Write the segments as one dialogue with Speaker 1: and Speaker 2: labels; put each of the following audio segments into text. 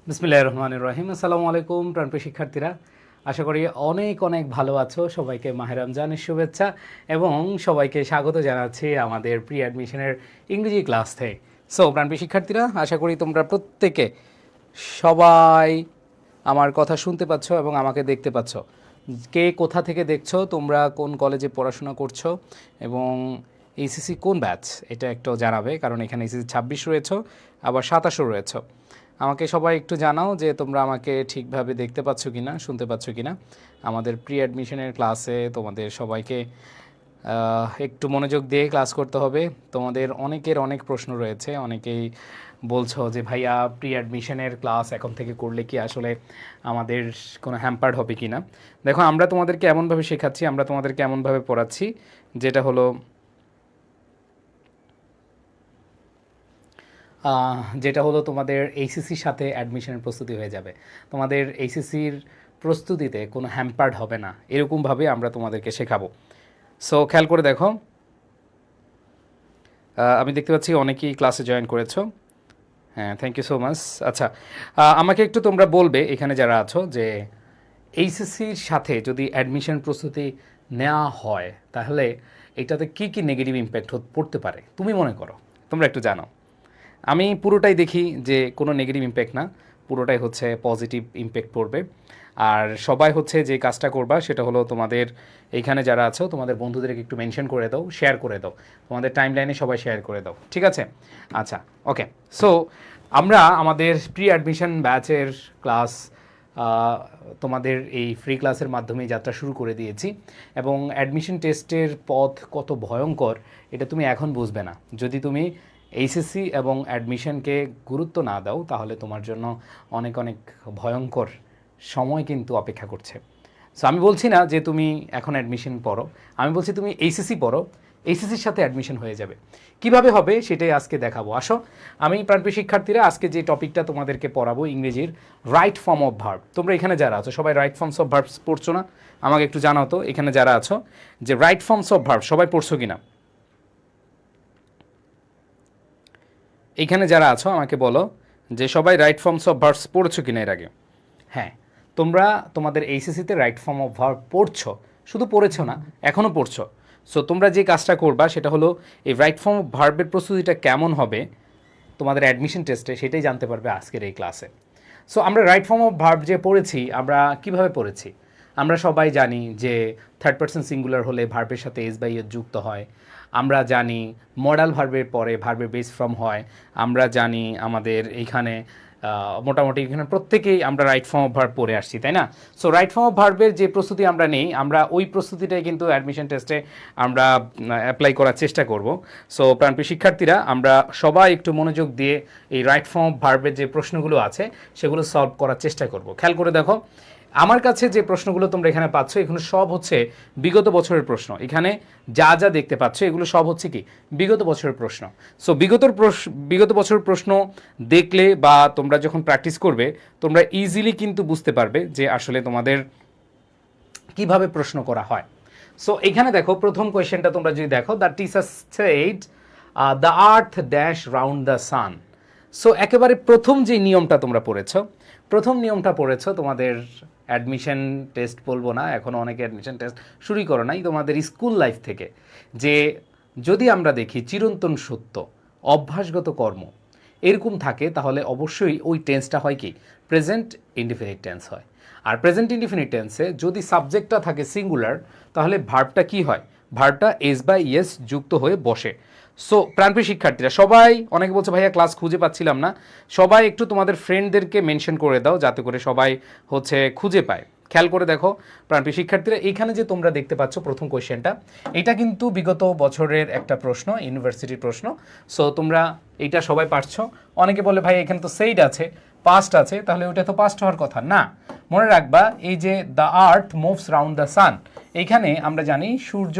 Speaker 1: বিসমিল্লাহির রহমানির রহিম। আসসালামু আলাইকুম প্রাণপ্রিয় শিক্ষার্থীরা, আশা করি অনেক অনেক ভালো আছো। সবাইকে মাহে রমজানের শুভেচ্ছা এবং সবাইকে স্বাগত জানাচ্ছি আমাদের প্রি অ্যাডমিশনের ইংরেজি ক্লাস থেকে। সো প্রাণপ্রিয় শিক্ষার্থীরা, আশা করি তোমরা প্রত্যেকে সবাই আমার কথা শুনতে পাচ্ছ এবং আমাকে দেখতে পাচ্ছ। কে কোথা থেকে দেখছো, তোমরা কোন কলেজে পড়াশোনা করছো এবং এইচএসসি কোন ব্যাচ, এটা একটু জানাবে, কারণ এখানে এইচএসসি 26 রয়েছে, আবার 27ও রয়েছে। আমাকে সবাই একটু জানাও যে তোমরা আমাকে ঠিকভাবে দেখতে পাচ্ছ কি না, শুনতে পাচ্ছ কি না। আমাদের প্রি অ্যাডমিশনের ক্লাসে তোমাদের সবাইকে একটু মনোযোগ দিয়ে ক্লাস করতে হবে। তোমাদের অনেকের অনেক প্রশ্ন রয়েছে, অনেকেই বলছো যে ভাইয়া প্রি অ্যাডমিশনের ক্লাস এখন থেকে করলে কি আসলে আমাদের কোনো হ্যাম্পার্ড হবে কি না। দেখো, আমরা তোমাদেরকে এমনভাবে শেখাচ্ছি, আমরা তোমাদেরকে এমনভাবে পড়াচ্ছি যেটা হলো তোমাদের এইচএসসির সাথে অ্যাডমিশনের প্রস্তুতি হয়ে যাবে। তোমাদের এইচএসসির প্রস্তুতিতে কোনো হ্যাম্পার্ড হবে না, এরকমভাবে আমরা তোমাদেরকে শেখাবো। সো খেয়াল করে দেখো, আমি দেখতে পাচ্ছি অনেকেই ক্লাসে জয়েন করেছো। হ্যাঁ, থ্যাংক ইউ সো মাচ। আচ্ছা, আমাকে একটু তোমরা বলবে এখানে যারা আছো যে এইচএসসির সাথে যদি অ্যাডমিশন প্রস্তুতি নেওয়া হয় তাহলে এটাতে কী কী নেগেটিভ ইম্প্যাক্ট পড়তে পারে তুমি মনে করো, তোমরা একটু জানো। আমি পুরোটাই দেখি যে কোনো নেগেটিভ ইম্প্যাক্ট না, পুরোটাই হচ্ছে পজিটিভ ইম্প্যাক্ট পড়বে। আর সবাই হচ্ছে যে কাজটা করবা সেটা হলো তোমাদের এইখানে যারা আছো তোমাদের বন্ধুদেরকে একটু মেনশন করে দাও, শেয়ার করে দাও, তোমাদের টাইম লাইনে সবাই শেয়ার করে দাও, ঠিক আছে? আচ্ছা, ওকে। সো আমরা আমাদের প্রি অ্যাডমিশন ব্যাচের ক্লাস তোমাদের এই ফ্রি ক্লাসের মাধ্যমে যাত্রা শুরু করে দিয়েছি এবং অ্যাডমিশন টেস্টের পথ কত ভয়ঙ্কর এটা তুমি এখন বুঝবে না। যদি তুমি এইচএসসি এবং অ্যাডমিশনকে গুরুত্ব না দাও তাহলে তোমার জন্য অনেক অনেক ভয়ঙ্কর সময় কিন্তু অপেক্ষা করছে। সো আমি বলছি না যে তুমি এখন অ্যাডমিশন পড়ো, আমি বলছি তুমি এইচএসসি পড়ো, এইচএসসির সাথে অ্যাডমিশন হয়ে যাবে। কিভাবে হবে সেটাই আজকে দেখাবো। আসো, আমি প্রাণপ্রিয় শিক্ষার্থীরা আজকে যে টপিকটা তোমাদেরকে পড়াবো ইংরেজির রাইট ফর্ম অফ ভার্ব। তোমরা এখানে যারা আছো সবাই রাইট ফর্মস অফ ভার্বস পড়ছো না? আমাকে একটু জানাও তো এখানে যারা আছো যে রাইট ফর্মস অফ ভার্ব সবাই পড়ছো কিনা। এইখানে যারা আছো আমাকে বলো যে সবাই রাইট ফর্মস অফ ভার্বস পড়ছো কিনা এর আগে। হ্যাঁ, তোমরা তোমাদের এইচএসসিতে রাইট ফর্ম অফ ভার্ব পড়ছো, শুধু পড়েছো না, এখনও পড়ছো। সো তোমরা যে কাজটা করবা সেটা হলো এই রাইট ফর্ম অফ ভার্বের প্রস্তুতিটা কেমন হবে তোমাদের অ্যাডমিশন টেস্টে সেটাই জানতে পারবে আজকের এই ক্লাসে। সো আমরা রাইট ফর্ম অফ ভার্ব যে পড়েছি, আমরা কিভাবে পড়েছি? আমরা সবাই জানি যে থার্ড পারসন সিঙ্গুলার হলে ভার্বের সাথে এস বাই এস যুক্ত হয়। আমরা জানি মডাল ভার্বের পরে ভার্বের বেস ফর্ম হয়। আমরা জানি আমাদের এইখানে মোটামুটি এখানে প্রত্যেকেই আমরা রাইট ফর্ম অফ ভার্ব পড়ে আসছি, তাই না? সো রাইট ফর্ম অফ ভার্বের যে প্রস্তুতি আমরা নেই, আমরা ওই প্রস্তুতিটাই কিন্তু অ্যাডমিশন টেস্টে আমরা অ্যাপ্লাই করার চেষ্টা করব। সো প্রাণপ্রিয় শিক্ষার্থীরা, আমরা সবাই একটু মনোযোগ দিয়ে এই রাইট ফর্ম অফ ভার্বের যে প্রশ্নগুলো আছে সেগুলো সলভ করার চেষ্টা করব। খেয়াল করে দেখো, আমার কাছে যে প্রশ্নগুলো তোমরা এখানে পাচ্ছ এগুলো সব হচ্ছে বিগত বছরের প্রশ্ন। এখানে যা যা দেখতে পাচ্ছ এগুলো সব হচ্ছে কি বিগত বছরের প্রশ্ন। সো বিগত বছরের প্রশ্ন দেখলে বা তোমরা যখন প্র্যাকটিস করবে তোমরা ইজিলি কিন্তু বুঝতে পারবে যে আসলে তোমাদের কিভাবে প্রশ্ন করা হয়। সো এখানে দেখো, প্রথম কোয়েশ্চেনটা তোমরা যদি দেখো, the teacher said the earth dash round the sun. So একেবারে প্রথম যে নিয়মটা তোমরা পড়েছো, প্রথম নিয়মটা পড়েছো তোমাদের অ্যাডমিশন টেস্ট বলবো না, এখনও অনেকে অ্যাডমিশন টেস্ট শুরুই করো নাই, তোমাদের স্কুল লাইফ থেকে, যে যদি আমরা দেখি চিরন্তন সত্য, অভ্যাসগত কর্ম এরকম থাকে তাহলে অবশ্যই ওই টেন্সটা হয় কি প্রেজেন্ট ইনডিফিনিট টেন্স হয়। আর প্রেজেন্ট ইনডিফিনিট টেন্সে যদি সাবজেক্টটা থাকে সিঙ্গুলার তাহলে ভার্বটা কি হয়, ভার্বটা এস বাই ইয়েস যুক্ত হয়ে বসে। সো প্রাণপ্রিয় শিক্ষার্থীরা, সবাই অনেকে বলছে ভাইয়া ক্লাস খুঁজে পাচ্ছিলাম না, সবাই একটু তোমাদের ফ্রেন্ডদেরকে মেনশন করে দাও যাতে করে সবাই হচ্ছে খুঁজে পায়। খেয়াল করে দেখো প্রাণপ্রিয় শিক্ষার্থীরা, এইখানে যে তোমরা দেখতে পাচ্ছ প্রথম কোয়েশ্চেনটা, এটা কিন্তু বিগত বছরের একটা প্রশ্ন, ইউনিভার্সিটির প্রশ্ন। সো তোমরা এইটা সবাই পারছো। অনেকে বলে ভাই এখানে তো সেইড আছে, পাস্ট আছে, তাহলে ওটা তো পাস্ট হওয়ার কথা না। মনে রাখবা এই যে the earth moves round the sun, এইখানে আমরা জানি সূর্য,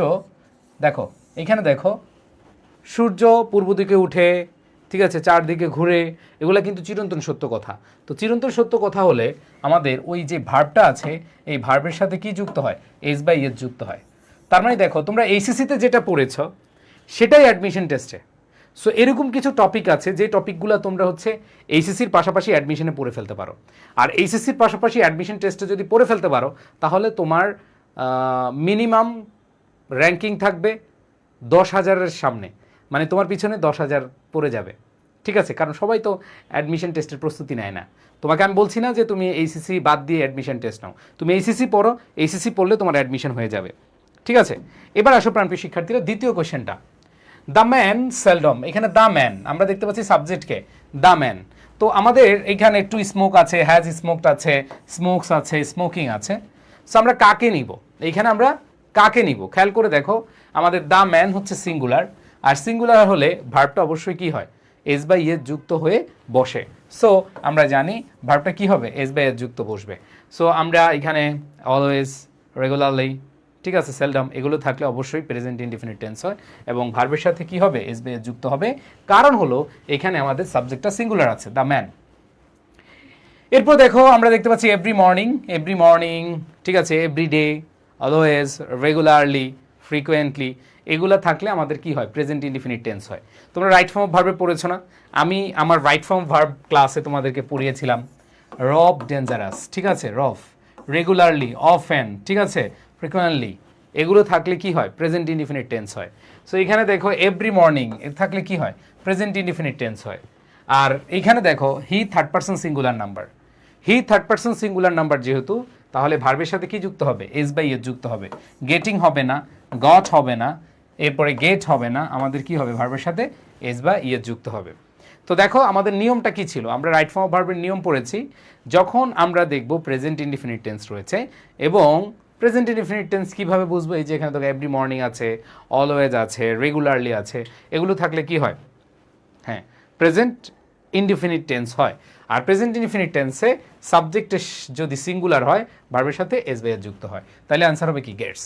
Speaker 1: দেখো এইখানে দেখো সূর্য পূর্ব দিকে উঠে, ঠিক আছে, চারদিকে ঘুরে, এগুলো কিন্তু চিরন্তন সত্য কথা। তো চিরন্তন সত্য কথা হলে আমাদের ওই যে ভার্বটা আছে এই ভার্বের সাথে কি যুক্ত হয়, এস বাই এস যুক্ত হয়। তার মানে দেখো তোমরা এইচএসসিতে যেটা পড়েছ সেটাই অ্যাডমিশন টেস্টে। সো এরকম কিছু টপিক আছে যে টপিকগুলো তোমরা হচ্ছে এইচএসসির পাশাপাশি অ্যাডমিশনে পড়ে ফেলতে পারো। আর এইচএসসির পাশাপাশি অ্যাডমিশন টেস্টে যদি পড়ে ফেলতে পারো তাহলে তোমার মিনিমাম র্যাঙ্কিং থাকবে 10,000-এর সামনে, মানে তোমার পিছনে 10,000 পড়ে যাবে। ঠিক আছে, কারণ সবাই তো অ্যাডমিশন টেস্টের প্রস্তুতি নেয় না। তোমাকে আমি বলছি না যে তুমি এইচএসসি বাদ দিয়ে অ্যাডমিশন টেস্ট নাও, তুমি এইচএসসি পড়ো, এইচএসসি পড়লে তোমার অ্যাডমিশন হয়ে যাবে। ঠিক আছে, এবার আসো প্রাণপ্রিয় শিক্ষার্থীরা, দ্বিতীয় কোয়েশ্চেনটা, দ্য ম্যান সেলডম। এখানে দ্য ম্যান আমরা দেখতে পাচ্ছি সাবজেক্টকে দ্য ম্যান। তো আমাদের এখানে একটু স্মোক আছে, হ্যাজ স্মোকড আছে, স্মোকস আছে, স্মোকিং আছে। সো আমরা কাকে নিব? এইখানে আমরা কাকে নিব? খেয়াল করে দেখো, আমাদের দ্য ম্যান হচ্ছে সিঙ্গুলার, আর সিঙ্গুলার হলে ভার্বটা অবশ্যই কি হয়? এস বাই এস যুক্ত হয়ে বসে। সো আমরা জানি ভার্বটা কি হবে? এস বাই এস যুক্ত বসবে। সো আমরা এখানে অলওয়েজ, রেগুলারলি, ঠিক আছে, সেলডম, এগুলো থাকলে অবশ্যই প্রেজেন্ট ইনডিফিনিট টেন্স হয় এবং ভার্বের সাথে কি হবে? এস বাই এস যুক্ত হবে, কারণ হলো এখানে আমাদের সাবজেক্টটা সিঙ্গুলার আছে, দ্য ম্যান। এরপর দেখো আমরা দেখতে পাচ্ছি এভরি মর্নিং, ঠিক আছে, every day, always, regularly, frequently, এগুলো থাকলে আমাদের কি হয়? প্রেজেন্ট ইনডিফিনিট টেন্স হয়। তোমরা রাইট ফর্ম অফ ভার্বে পড়েছো না? আমি আমার রাইট ফর্ম ভার্ব ক্লাসে তোমাদেরকে পড়িয়েছিলাম রব ডেঞ্জারাস, ঠিক আছে, রফ, রেগুলারলি, অফেন, ঠিক আছে, ফ্রিকোয়েন্টলি, এগুলো থাকলে কি হয়? প্রেজেন্ট ইনডিফিনিট টেন্স হয়। সো এখানে দেখো এভরি মর্নিং এর থাকলে কি হয়? প্রেজেন্ট ইনডিফিনিট টেন্স হয়। আর এইখানে দেখো he third person singular number, he third person singular number যেহেতু, তাহলে ভার্বের সাথে কি যুক্ত হবে? এস বাই এস যুক্ত হবে। গেটিং হবে না, গট হবে না, এরপরে গেট হবে না, আমাদের কি হবে? ভার্বের সাথে এস বা ইএস যুক্ত হবে। তো দেখো আমাদের নিয়মটা কি ছিল? আমরা রাইট ফর্ম অফ ভার্বের নিয়ম পড়েছি, যখন আমরা দেখব প্রেজেন্ট ইনডিফিনিট টেন্স রয়েছে, এবং প্রেজেন্ট ইনডিফিনিট টেন্স কীভাবে বুঝবো? এই যে এখানে তো এভরি মর্নিং আছে, অলওয়েজ আছে, রেগুলারলি আছে, এগুলো থাকলে কি হয়? হ্যাঁ, প্রেজেন্ট ইনডিফিনিট টেন্স হয়। আর প্রেজেন্ট ইনডিফিনিট টেন্সে সাবজেক্টে যদি সিঙ্গুলার হয়, ভার্বের সাথে এস বাই এস যুক্ত হয়, তাহলে অ্যান্সার হবে কি? গেটস।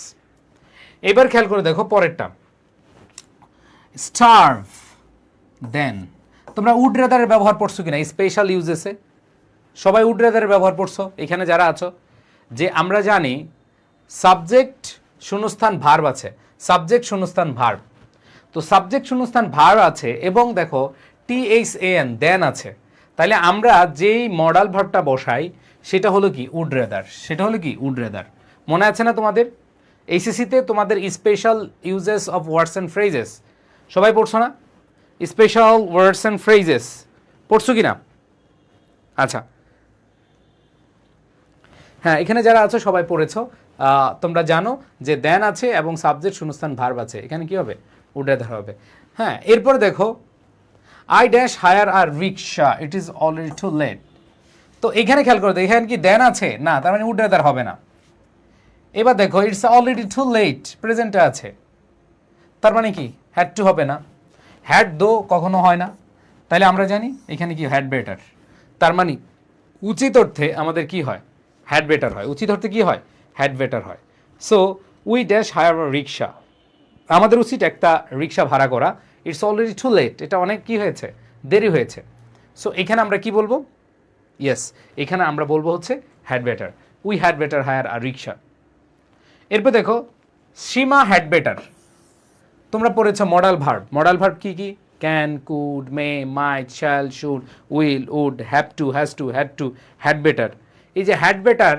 Speaker 1: এবার খেয়াল করে দেখো পরেরটা, স্টার্ভ, দেন। তোমরা উড রেদারের ব্যবহার পড়ছো কিনা স্পেশাল ইউজেসে? সবাই উড রেদারের ব্যবহার পড়ছো এখানে যারা আছো? যে আমরা জানি সাবজেক্ট শূন্যস্থান ভার্ব আছে, সাবজেক্ট শূন্যস্থান ভার্ব। তো সাবজেক্ট শূন্যস্থান ভার্ব আছে এবং দেখো THAN, দেন আছে, তাহলে আমরা যেই মডাল ভার্বটা বসাই সেটা হলো কি? Would rather. সেটা হলো কি? Would rather. মনে আছে না তোমাদের এইচএসসিতে তোমাদের special uses of words and phrases সবাই পড়ছো না? স্পেশাল ওয়ার্ডস অ্যান্ড ফ্রেজেস পড়ছো কি না? আচ্ছা, হ্যাঁ, এখানে যারা আছো সবাই পড়েছো। তোমরা জানো যে দেন আছে এবং সাবজেক্ট শূন্যস্থান ভার্ব আছে, এখানে কি হবে? উড রেদার হবে। হ্যাঁ, এরপর দেখো আই ড্যাশ হায়ার আর rickshaw, it is already too late. তো এখানে খেয়াল করো, এখানে কি দেন আছে? না, তার মানে উড রেদার হবে না। এবার দেখো ইটস অলরেডি টু লেট, প্রেজেন্টে আছে, তার মানে কি? হ্যাড টু হবে না, হ্যাড দো কখনো হয় না, তাহলে আমরা জানি এখানে কি? Had better. তার মানে উচিত অর্থে আমাদের কি হয়? হ্যাড বেটার হয়। উচিত অর্থে কি হয়? হ্যাড বেটার হয়। সো উই ড্যাশ হায়ার রিক্সা, আমাদের উচিত একটা রিক্সা ভাড়া করা। ইটস অলরেডি টু লেট, এটা অনেক কি হয়েছে? দেরি হয়েছে। সো এখানে আমরা কি বলবো? ইয়েস, এখানে আমরা বলবো হচ্ছে had better, we had better hire আর রিক্সা। এরপর দেখো সীমা হ্যাড বেটার, তোমরা পড়েছো মডাল ভার্ব। মডাল ভার্ব কি কি? Can, could, may, might, shall, should, will, would, have to, has to, had to, had better. এই যে হ্যাড বেটার,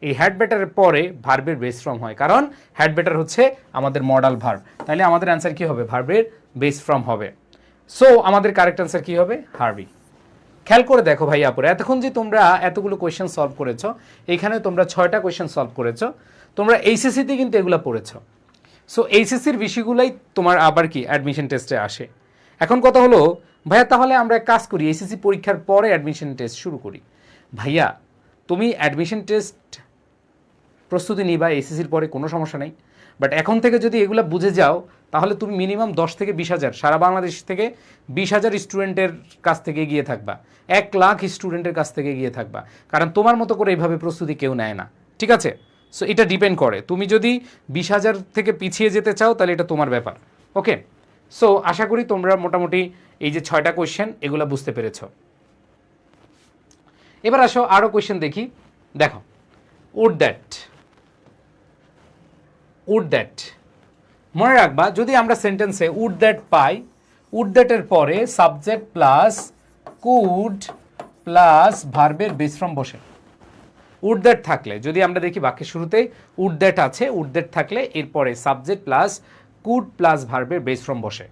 Speaker 1: এই হ্যাড বেটারের পরে ভার্বের বেস ফর্ম হয়, কারণ হ্যাড বেটার হচ্ছে আমাদের মডাল ভার্ব। তাহলে আমাদের অ্যান্সার কি হবে? ভার্বের বেস ফর্ম হবে। সো আমাদের কারেক্ট অ্যান্সার কি হবে? হার্বি। খেয়াল করে দেখো ভাই আপুরা, এতক্ষণ যে তোমরা এতগুলো কোয়েশ্চেন সলভ করেছো, এখানে তোমরা 6টা কোয়েশ্চেন সলভ করেছো, তোমরা এইচএসসিতে কিন্তু এগুলো পড়েছো। সো এইচএসসির বিষয়গুলোই তোমার আবার কি অ্যাডমিশন টেস্টে আসে। এখন কথা হলো ভাইয়া, তাহলে আমরা এক কাজ করি, এইচএসসি পরীক্ষার পরে অ্যাডমিশন টেস্ট শুরু করি। ভাইয়া তুমি অ্যাডমিশন টেস্ট প্রস্তুতি নিবা এইচএসসির পরে, কোনো সমস্যা নেই, বাট এখন থেকে যদি এগুলো বুঝে যাও তাহলে তুমি মিনিমাম 10 থেকে 20,000 সারা বাংলাদেশ থেকে 20,000 স্টুডেন্টের কাছ থেকে এগিয়ে থাকবা, 1 লাখ স্টুডেন্টের কাছ থেকে এগিয়ে থাকবা, কারণ তোমার মতো করে এইভাবে প্রস্তুতি কেউ নেয় না, ঠিক আছে? সো এটা ডিপেন্ড করে, তুমি যদি 20,000 থেকে পিছিয়ে যেতে চাও তাহলে এটা তোমার ব্যাপার, ওকে? সো আশা করি তোমরা মোটামুটি এই যে 6টা কোয়েশ্চেন এগুলো বুঝতে পেরেছ। এবার আসো আরও কোয়েশ্চেন দেখি। দেখো উড দ্যাট, উড দ্যাট মনে রাখবা, যদি আমরা সেন্টেন্সে উড দ্যাট পাই, উড দ্যাটের পরে সাবজেক্ট প্লাস কুড প্লাস ভার্বের বেস ফর্ম বসে। উড দ্যাট থাকলে, যদি আমরা দেখি বাক্যের শুরুতেই উড দ্যাট আছে, উড দ্যাট থাকলে এরপরে সাবজেক্ট প্লাস কুড প্লাস ভার্বের বেস ফর্ম বসে।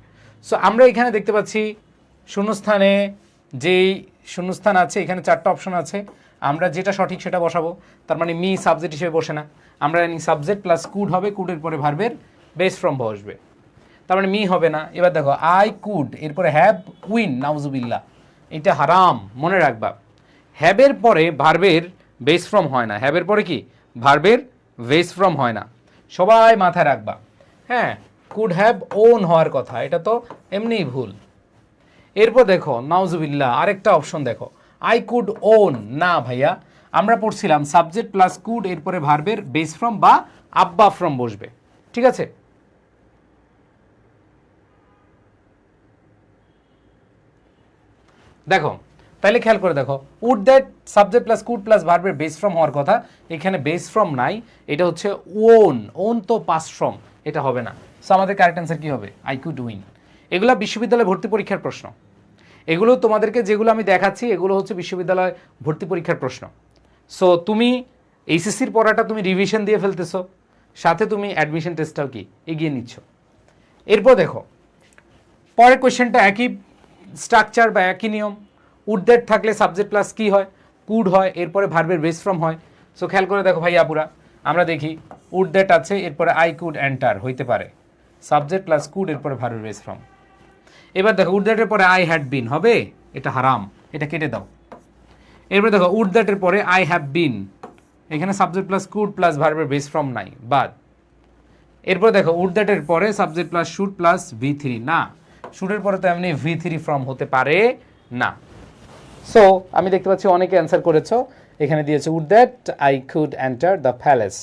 Speaker 1: সো আমরা এখানে দেখতে পাচ্ছি শূন্যস্থানে যেই শূন্যস্থান আছে, এখানে 4টা অপশন আছে, আমরা যেটা সঠিক সেটা বসাবো। তার মানে মি সাবজেক্ট হিসেবে বসে না, আমরা জানি সাবজেক্ট প্লাস কুড হবে, কুডের পরে ভার্বের বেস ফর্ম বসবে, তার মানে মি হবে না। এবার দেখো আই কুড এরপরে হ্যাভ উইন, নাউজুবিল্লাহ, এটা হারাম, মনে রাখবা। হ্যাবের পরে ভার্বের বেস ফর্ম হয় না, হ্যাবের পরে কি ভার্বের বেস ফর্ম হয় না, সবাই মাথায় রাখবা। হ্যাঁ, কুড হ্যাভ ওন হওয়ার কথা, এটা তো এমনিই ভুল। এরপর দেখো নাউজুবিল্লাহ, আরেকটা অপশন দেখো, আই কুড ওন, না ভাইয়া, আমরা পড়ছিলাম সাবজেক্ট প্লাস কুড এরপরে ভার্বের বেস ফর্ম বা আব্বা ফর্ম বসবে, ঠিক আছে। দেখো তাহলে খেয়াল করে দেখো, would that subject plus could plus ভার্বের বেস ফর্ম হওয়ার কথা, এখানে বেস ফর্ম নাই, এটা হচ্ছে ওন, ওন তো পাস্ট ফর্ম, এটা হবে না। সো আমাদের কারেক্ট অ্যান্সার কি হবে? I could win. এগুলো বিশ্ববিদ্যালয় ভর্তি পরীক্ষার প্রশ্ন, এগুলো তোমাদেরকে যেগুলো আমি দেখাচ্ছি এগুলো হচ্ছে বিশ্ববিদ্যালয় ভর্তি পরীক্ষার প্রশ্ন। সো তুমি এইচএসসির পড়াটা তুমি রিভিশন দিয়ে ফেলতেছো, সাথে তুমি অ্যাডমিশন টেস্টটাও কি এগিয়ে নিচ্ছ। এরপর দেখো পরের কোয়েশ্চেনটা একই স্ট্রাকচার বা একই নিয়ম। উড দ্যাট থাকলে সাবজেক্ট প্লাস কি হয়? কুড হয়, এরপরে ভার্বের বেস ফর্ম হয়। সো খেয়াল করে দেখো ভাই আপুরা, আমরা দেখি উড দ্যাট আছে, এরপরে আই কুড এন্টার হইতে পারে, সাবজেক্ট প্লাস কুড এরপরে ভার্বের বেস ফর্ম। এবার দেখো উড দ্যাটের পরে আই হ্যাড বিন হবে, এটা হারাম, এটা কেটে দাও। এরপরে দেখো উড দ্যাটের পরে আই হ্যাভ বিন, এখানে সাবজেক্ট প্লাস কুড প্লাস ভার্বের বেস ফর্ম নাই, বাদ। এরপর দেখো উড দ্যাটের পরে subject plus should plus V3, না, শুডের পরে তো এমনি V3 ফর্ম হতে পারে না। সো আমি দেখতে পাচ্ছি অনেকে অ্যান্সার করেছো, এখানে দিয়েছে would that I could enter the palace.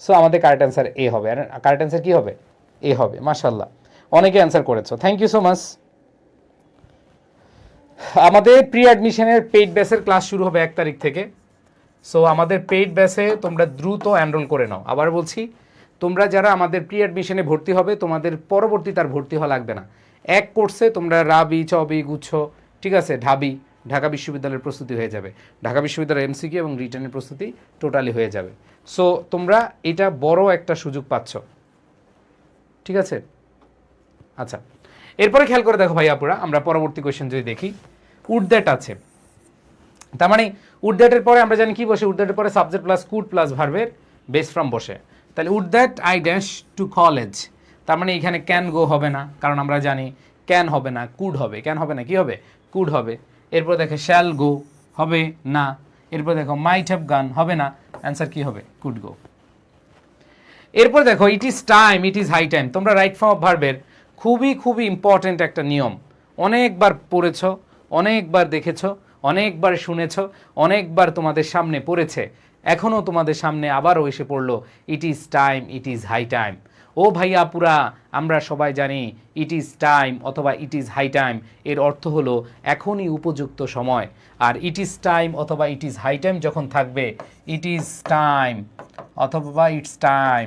Speaker 1: So আমাদের কারেক্ট অ্যান্সার এ হবে। আর কারেক্ট অ্যান্সার কি হবে? এ হবে। মাশাআল্লাহ, অনেকে অ্যান্সার করেছো, থ্যাংক ইউ সো মাচ। আমাদের প্রি অ্যাডমিশনের পেইড ব্যাচের ক্লাস শুরু হবে 1 তারিখ থেকে। সো আমাদের পেইড ব্যাচে তোমরা দ্রুত এনরোল করে নাও। আবার বলছি, তোমরা যারা আমাদের প্রি অ্যাডমিশনে ভর্তি হবে, তোমাদের পরবর্তী তার ভর্তি হওয়া লাগবে না। এক কোর্সে তোমরা রাবি, চবি, গুচ্ছ, ঠিক আছে, ঢাবি, ঢাকা বিশ্ববিদ্যালয়ের প্রস্তুতি হয়ে যাবে, ঢাকা বিশ্ববিদ্যালয়ের এমসিকিউ এবং রিটার্নের প্রস্তুতি টোটালি হয়ে যাবে। সো তোমরা এটা বড় একটা সুযোগ পাচ্ছ, ঠিক আছে। আচ্ছা, এরপরে খেয়াল করে দেখো ভাই আপুরা, আমরা পরবর্তী কোয়েশ্চেন যদি দেখি, উড দ্যাট আছে, তার মানে উড দ্যাটের পরে আমরা জানি কি বসে, উড দ্যাটের পরে সাবজেক্ট প্লাস কুড প্লাস ভার্বের বেস ফর্ম বসে। তাহলে would that I dash to college, তার মানে এখানে ক্যান গো হবে না, কারণ আমরা জানি ক্যান হবে না, কুড হবে। ক্যান হবে না, কি হবে? কুড হবে। এরপর দেখো শ্যাল গো হবে না, এরপর দেখো মাইট হ্যাভ গান হবে না, অ্যান্সার কি হবে? Could go. এরপর দেখো it is time, it is high time, তোমরা রাইট ফর্ম অফ ভার্বের খুবই খুবই ইম্পর্টেন্ট একটা নিয়ম, অনেকবার পড়েছ, অনেকবার দেখেছ, অনেকবার শুনেছ, অনেকবার তোমাদের সামনে পড়েছে, এখনও তোমাদের সামনে আবারও এসে পড়লো, it is time, it is high time. ও ভাইয়া পুরা আমরা সবাই জানি ইট ইজ টাইম অথবা ইট ইজ হাই টাইম এর অর্থ হলো এখনই উপযুক্ত সময়। আর ইট ইজ টাইম অথবা ইট ইজ হাই টাইম যখন থাকবে, ইট ইজ টাইম অথবা ইটস টাইম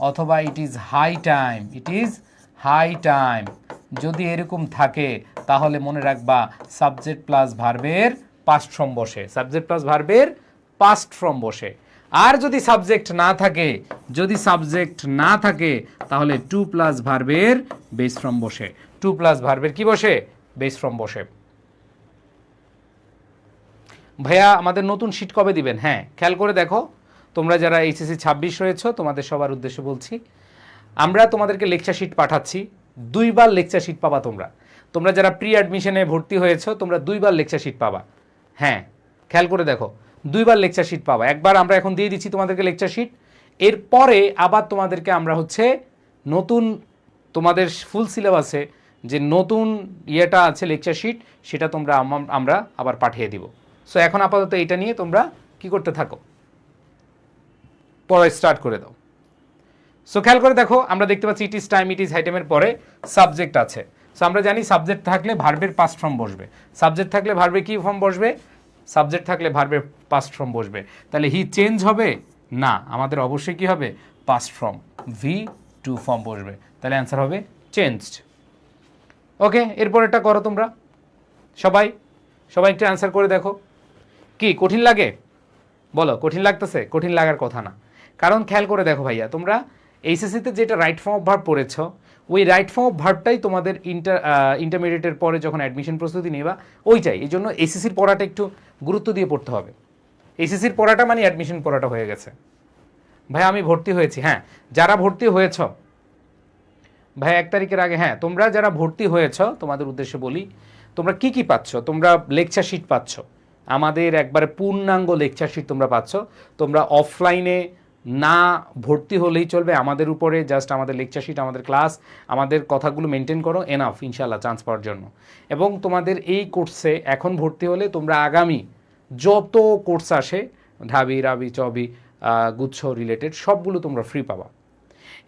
Speaker 1: অথবা it is high time, it is high time যদি এরকম থাকে, তাহলে মনে রাখবা সাবজেক্ট প্লাস ভার্বের পাস্ট ফর্ম বসে, সাবজেক্ট প্লাস ভার্বের পাস্ট ফর্ম বসে। আর যদি সাবজেক্ট না থাকে, যদি সাবজেক্ট না থাকে, তাহলে টু প্লাস ভার্বের বেস ফর্ম বসে। টু প্লাস ভার্বের কি বসে? বেস ফর্ম বসে। ভাইয়া আমাদের নতুন শীট কবে দিবেন? হ্যাঁ, খেয়াল করে দেখো, তোমরা যারা এইচএসসি 26 রয়েছো, তোমাদের সবার উদ্দেশ্যে বলছি, আমরা তোমাদেরকে লেকচার শিট পাঠাচ্ছি, 2বার লেকচার শিট পাবা তোমরা। তোমরা যারা প্রি অ্যাডমিশনে ভর্তি হয়েছো, তোমরা 2বার লেকচার শিট পাবা। হ্যাঁ, খেয়াল করে দেখো, 2বার লেকচার শিট পাবা। একবার আমরা এখন দিয়ে দিচ্ছি তোমাদেরকে লেকচার শিট, এরপরে আবার তোমাদেরকে আমরা হচ্ছে নতুন তোমাদের ফুল সিলেবাসে যে নতুন ইয়েটা আছে লেকচার শিট, সেটা তোমরা আমরা আবার পাঠিয়ে দিব। সো এখন আপাতত এটা নিয়ে তোমরা কি করতে থাকো, পড়া স্টার্ট করে দাও। সো খেয়াল করে দেখো, আমরা দেখতে পাচ্ছি it is time, it is high টাইমের পরে সাবজেক্ট আছে। সো আমরা জানি সাবজেক্ট থাকলে ভার্বের পাস্ট ফর্ম বসবে, সাবজেক্ট থাকলে ভার্বের কি ফর্ম বসবে? সাবজেক্ট থাকলে ভার্বের পাস্ট ফর্ম বসবে। তাহলে হি চেঞ্জ হবে না, আমাদের অবশ্যই কি হবে? পাস্ট ফর্ম V2 ফর্ম বসবে। তাহলে অ্যান্সার হবে চেঞ্জড। ওকে, এরপরেরটা করো তোমরা সবাই, সবাই একটু অ্যান্সার করে দেখো। কি কঠিন লাগে বলো? কঠিন লাগতেছে? কঠিন লাগার কথা না, কারণ খেয়াল করে দেখো ভাইয়া, তোমরা এইচএসসিতে যেটা রাইট ফর্ম অফ ভার্ব পড়েছ, ওই রাইট ফর্ম অফ ভার্বটাই তোমাদের ইন্টারমিডিয়েটের পরে যখন অ্যাডমিশন প্রস্তুতি নিবা ওইটাই। এই জন্য এইচএসসির পড়াটা একটু গুরুত্ব দিয়ে পড়তে হবে। এইচএসসির পড়াটা মানে অ্যাডমিশন পড়াটা হয়ে গেছে। ভাই আমি ভর্তি হয়েছি, হ্যাঁ যারা ভর্তি হয়েছ ভাই 1 তারিখের আগে, হ্যাঁ তোমরা যারা ভর্তি হয়েছ তোমাদের উদ্দেশ্যে বলি, তোমরা কি কি পাচ্ছ? তোমরা লেকচার শিট পাচ্ছ, আমাদের একবারে পূর্ণাঙ্গ লেকচার শিট তোমরা পাচ্ছ। তোমরা অফলাইনে না ভর্তি হলেই চলবে, আমাদের উপরে জাস্ট আমাদের লেকচার শিট, আমাদের ক্লাস, আমাদের কথাগুলো মেনটেন করো, এনাফ ইনশাল্লাহ চান্স পাওয়ার জন্য। এবং তোমাদের এই কোর্সে এখন ভর্তি হলে তোমরা আগামী যত কোর্স আসে ঢাবি রাবি চবি গুচ্ছ রিলেটেড সবগুলো তোমরা ফ্রি পাবা।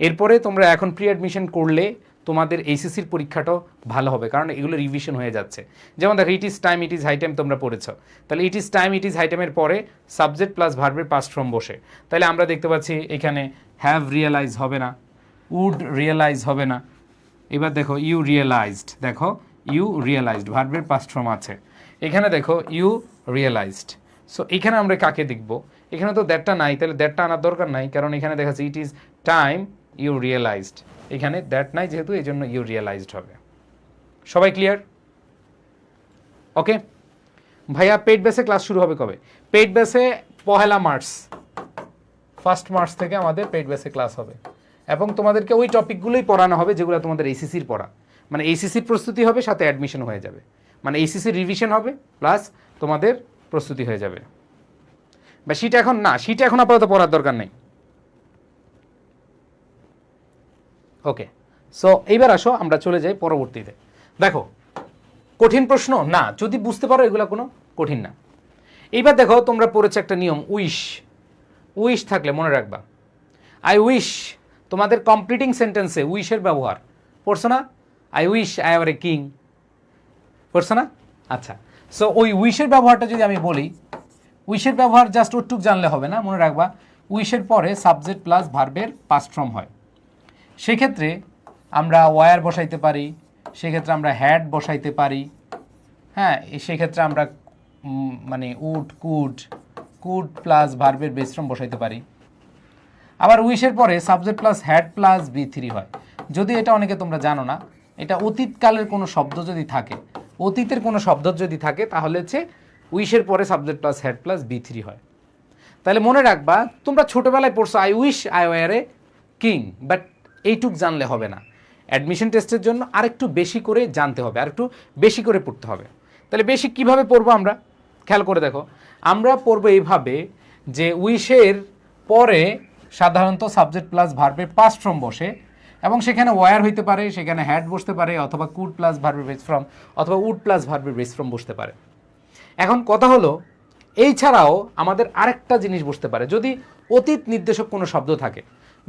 Speaker 1: এরপরে তোমরা এখন প্রি অ্যাডমিশন করলে তোমাদের এইচএসসির পরীক্ষাটাও ভালো হবে, কারণ এগুলো রিভিশন হয়ে যাচ্ছে। যেমন দেখো it is time it is high time তোমরা পড়েছো, তাহলে it is time it is high টাইমের পরে সাবজেক্ট প্লাস ভার্বের পাস্ট ফর্ম বসে, তাহলে আমরা দেখতে পাচ্ছি এখানে হ্যাভ রিয়েলাইজ হবে না, উড রিয়েলাইজ হবে না। এবার দেখো ইউ রিয়েলাইজড, দেখো ইউ রিয়েলাইজড ভার্বের পাস্ট ফর্ম আছে। এখানে দেখো ইউ রিয়েলাইজড। সো এখানে আমরা কাকে দেখব? এখানে তো দ্যাটটা নাই, তাহলে দ্যাটটা আনার দরকার নাই, কারণ এখানে দেখা যাচ্ছে it is time you realized, এখানে দ্যাট নাই যেহেতু, এই জন্য ইউ রিয়েলাইজড হবে। সবাই ক্লিয়ার? ওকে ভাইয়া, পেইড বেসে ক্লাস শুরু হবে কবে? পেইড বেসে 1 মার্চ, 1 মার্চ থেকে আমাদের পেইড বেসে ক্লাস হবে, এবং তোমাদেরকে ওই টপিকগুলোই পড়ানো হবে যেগুলো তোমাদের এইচএসসির পড়া, মানে এইচএসসির প্রস্তুতি হবে, সাথে অ্যাডমিশন হয়ে যাবে, মানে এইচএসসির রিভিশন হবে প্লাস তোমাদের প্রস্তুতি হয়ে যাবে। বা সেটা এখন না, সেটা এখন আপাতত পড়ার দরকার নেই। ওকে, সো এইবার আসো আমরা চলে যাই পরবর্তীতে। দেখো কঠিন প্রশ্ন না, যদি বুঝতে পারো এগুলো কোনো কঠিন না। এইবার দেখো তোমরা পড়েছো একটা নিয়ম, উইশ। উইশ থাকলে মনে রাখবা, আই উইশ, তোমাদের কমপ্লিটিং সেন্টেন্সে উইশের ব্যবহার পড়ছো না? I wish I are a king, পড়ছো না? আচ্ছা, সো ওই উইশের ব্যবহারটা যদি আমি বলি, উইশের ব্যবহার জাস্ট ওটুক জানলে হবে না, মনে রাখবা উইশের পরে সাবজেক্ট প্লাস ভার্বের পাস্ট ফর্ম হয়। সেক্ষেত্রে আমরা ওয়ার বসাইতে পারি, সেক্ষেত্রে আমরা হ্যাড বসাইতে পারি, হ্যাঁ সেক্ষেত্রে আমরা মানে উড কুড, কুড প্লাস ভার্বের বেস ফর্ম বসাইতে পারি। আবার উইশের পরে subject plus had plus B3 হয়। যদি এটা অনেকে তোমরা জানো না, এটা অতীতকালের কোনো শব্দ যদি থাকে, অতীতের কোনো শব্দ যদি থাকে তাহলে হচ্ছে উইশের পরে subject plus had plus B3 হয়। তাহলে মনে রাখবা, তোমরা ছোটোবেলায় পড়ছো I wish I were a king, but এইটুক জানলে হবে না, অ্যাডমিশন টেস্টের জন্য আরেকটু বেশি করে জানতে হবে, আরেকটু বেশি করে পড়তে হবে। তাহলে বেশি কিভাবে পড়বো আমরা? খেয়াল করে দেখো, আমরা পড়বো এইভাবে যে উইশের পরে সাধারণত সাবজেক্ট প্লাস ভার্বের পাস্ট ফর্ম বসে, এবং সেখানে ওয়ার হইতে পারে, সেখানে হ্যাড বসতে পারে, অথবা কুড প্লাস ভার্বের বেস ফর্ম, অথবা উড প্লাস ভার্বের বেস ফর্ম বসতে পারে। এখন কথা হলো, এই ছাড়াও আমাদের আরেকটা জিনিস বসতে পারে, যদি অতীত নির্দেশক কোনো শব্দ থাকে।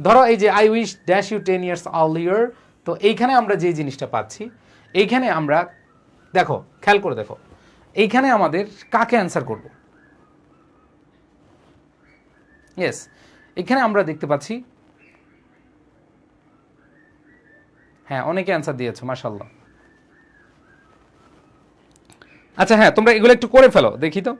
Speaker 1: ধরো এই যে I wish dash you 10 years earlier, তো এইখানে আমরা যে জিনিসটা পাচ্ছি, এইখানে আমরা দেখো খেয়াল করে দেখো, এইখানে আমাদের কাকে অ্যান্সার করব? ইয়েস, এখানে আমরা দেখতে পাচ্ছি, হ্যাঁ অনেকে অ্যান্সার দিয়েছো মাশাআল্লাহ। আচ্ছা হ্যাঁ, তোমরা এগুলো একটু করে ফেলো দেখি তো।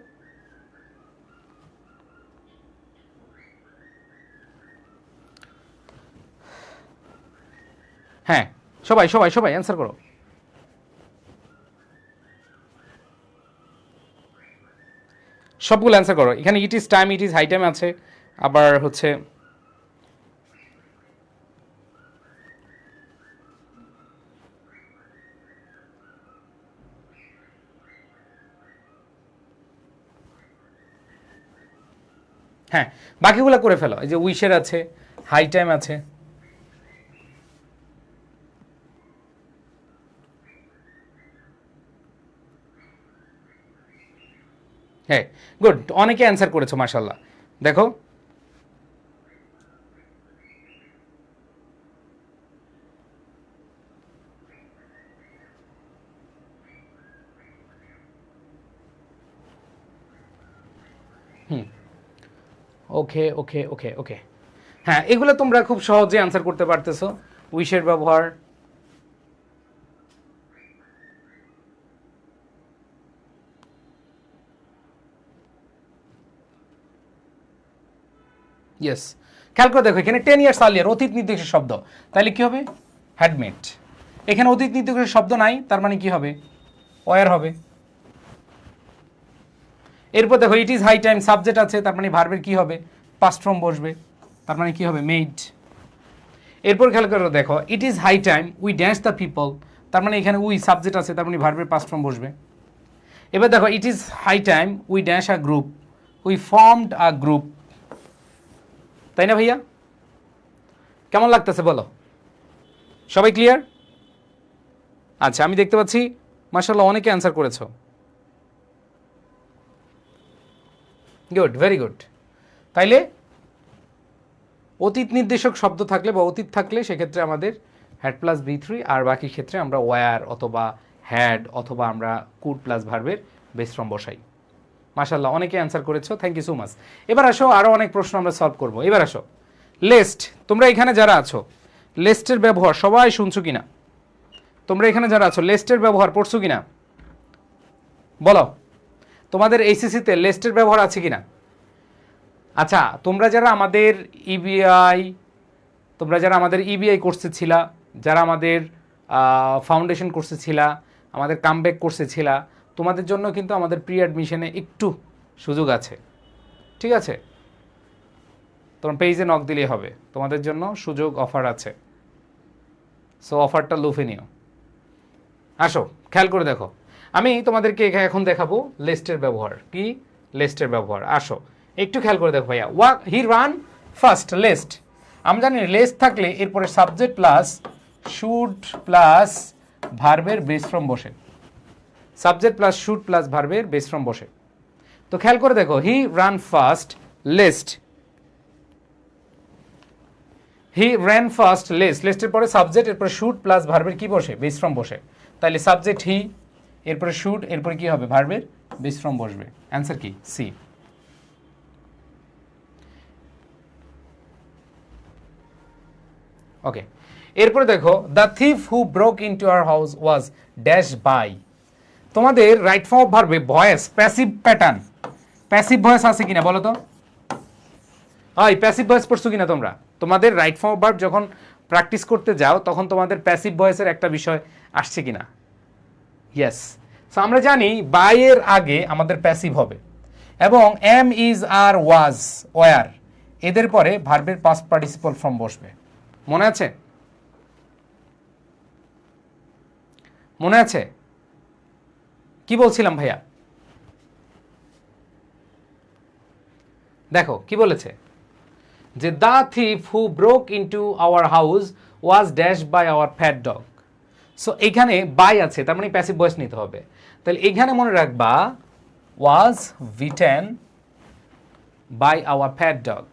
Speaker 1: হ্যাঁ সবাই সবাই সবাই অ্যান্সার করো। সবগুলো অ্যান্সার করো। এখানে it is time it is high time আছে, আবার হচ্ছে হ্যাঁ বাকিগুলো করে ফেলো। এই যে উইশের আছে, হাই টাইম আছে, হ্যাঁ গুড, অনেকে অ্যান্সার করেছো মাশাআল্লাহ। দেখো ওকে ওকে ওকে ওকে, হ্যাঁ এগুলো তোমরা খুব সহজে অ্যান্সার করতে পারতেছো। উইশের ব্যবহার, ইয়েস, খেয়াল করে দেখো এখানে 10 ইয়ার্স আর্লিয়ার অতীত নির্দেশের শব্দ, তাহলে কি হবে? হ্যাড মেট। এখানে অতীত নির্দেশের শব্দ নাই, তার মানে কি হবে? ওয়ার হবে। এরপর দেখো it is high time, subject আছে, তার মানে ভার্বের কি হবে? পাস্ট ফর্ম বসবে, তার মানে কি হবে? মেড। এরপর খেয়াল করে দেখো it is high time we dance the people, তার মানে এখানে উই সাবজেক্ট আছে, তার মানে ভার্বের পাস্ট ফর্ম বসবে। এবার দেখো it is high time we dance a group, we formed a group, তাই না ভাইয়া? কেমন লাগতেছে বলো? সবাই ক্লিয়ার? আচ্ছা, আমি দেখতে পাচ্ছি মাশাআল্লাহ অনেকে অ্যান্সার করেছো। Good, very good. তাইলে অতীত নির্দেশক শব্দ থাকলে বা অতীত থাকলে সেক্ষেত্রে আমাদের হ্যাড প্লাস B3, আর বাকি ক্ষেত্রে আমরা ওয়ার অথবা হ্যাড অথবা আমরা কুড প্লাস ভার্বের বেস ফর্ম বসাই। মাশাআল্লাহ অনেকে অ্যান্সার করেছো, থ্যাংক ইউ সো মাচ। এবার আসো আরও অনেক প্রশ্ন আমরা সলভ করব। এবার আসো লেস্ট, তোমরা এখানে যারা আছো লেস্টের ব্যবহার সবাই শুনছো কিনা? তোমরা এখানে যারা আছো লেস্টের ব্যবহার পড়ছো কিনা বলো? তোমাদের এইচএসসিতে লেস্টের ব্যবহার আছে কিনা? আচ্ছা, তোমরা যারা আমাদের ইবিআই কোর্সে ছিলা, যারা আমাদের ফাউন্ডেশন কোর্সে ছিলা, আমাদের কামব্যাক কোর্সে ছিলা, তোমাদের জন্য কিন্তু আমাদের প্রি অ্যাডমিশনে একটু সুযোগ আছে, ঠিক আছে? তোমার পেজে নক দিলেই হবে, তোমাদের জন্য সুযোগ অফার আছে। সো অফারটা লুফে নিও। আসো খেয়াল করে দেখো, আমি তোমাদেরকে এখন দেখাবো লিস্টের ব্যবহার। কি লিস্টের ব্যবহার? আসো একটু খেয়াল করে দেখো ভাইয়া। হি রান ফার্স্ট লিস্ট, আমরা জানি লিস্ট থাকলে এরপরে সাবজেক্ট প্লাস শুড প্লাস ভার্বের বেস ফর্ম বসে, সাবজেক্ট প্লাস শুড প্লাস ভার্বের বেস ফর্ম বসে। তো খেয়াল করে দেখো he run fast lest, he ran fast lest, লিস্টের পরে সাবজেক্ট, এরপরে শুড প্লাস ভার্বের কি বসে? বেস ফর্ম বসে। তাহলে সাবজেক্ট হি, এরপরে শুড, এরপরে কি হবে? ভার্বের বেস ফর্ম বসবে। অ্যান্সার কি? সি। ওকে, এরপরে দেখো the thief who broke into our house was dash by. তোমাদের রাইট ফর্ম অফ ভার্বে voice passive pattern, passive voice আছে কিনা বলো তো? হয় প্যাসিভ ভয়েস পড়ছো কিনা তোমরা? তোমাদের রাইট ফর্ম অফ ভার্ব যখন প্র্যাকটিস করতে যাও তখন তোমাদের প্যাসিভ ভয়েসের একটা বিষয় আসছে কিনা? ইয়েস। সো আমরা জানি বাই এর আগে আমাদের প্যাসিভ হবে এবং am, is, are, was, were এদের পরে ভার্বের পাস্ট পার্টিসিপল ফর্ম বসবে। মনে আছে? মনে আছে কি বলছিলাম ভাইয়া? দেখো কি বলেছে যে the thief who broke into our house was dash by our fat dog. So এখানে বাই আছে, তার মানে প্যাসিভ ভয়েস নিতে হবে। তাহলে এখানে মনে রাখবা was beaten by our fat dog.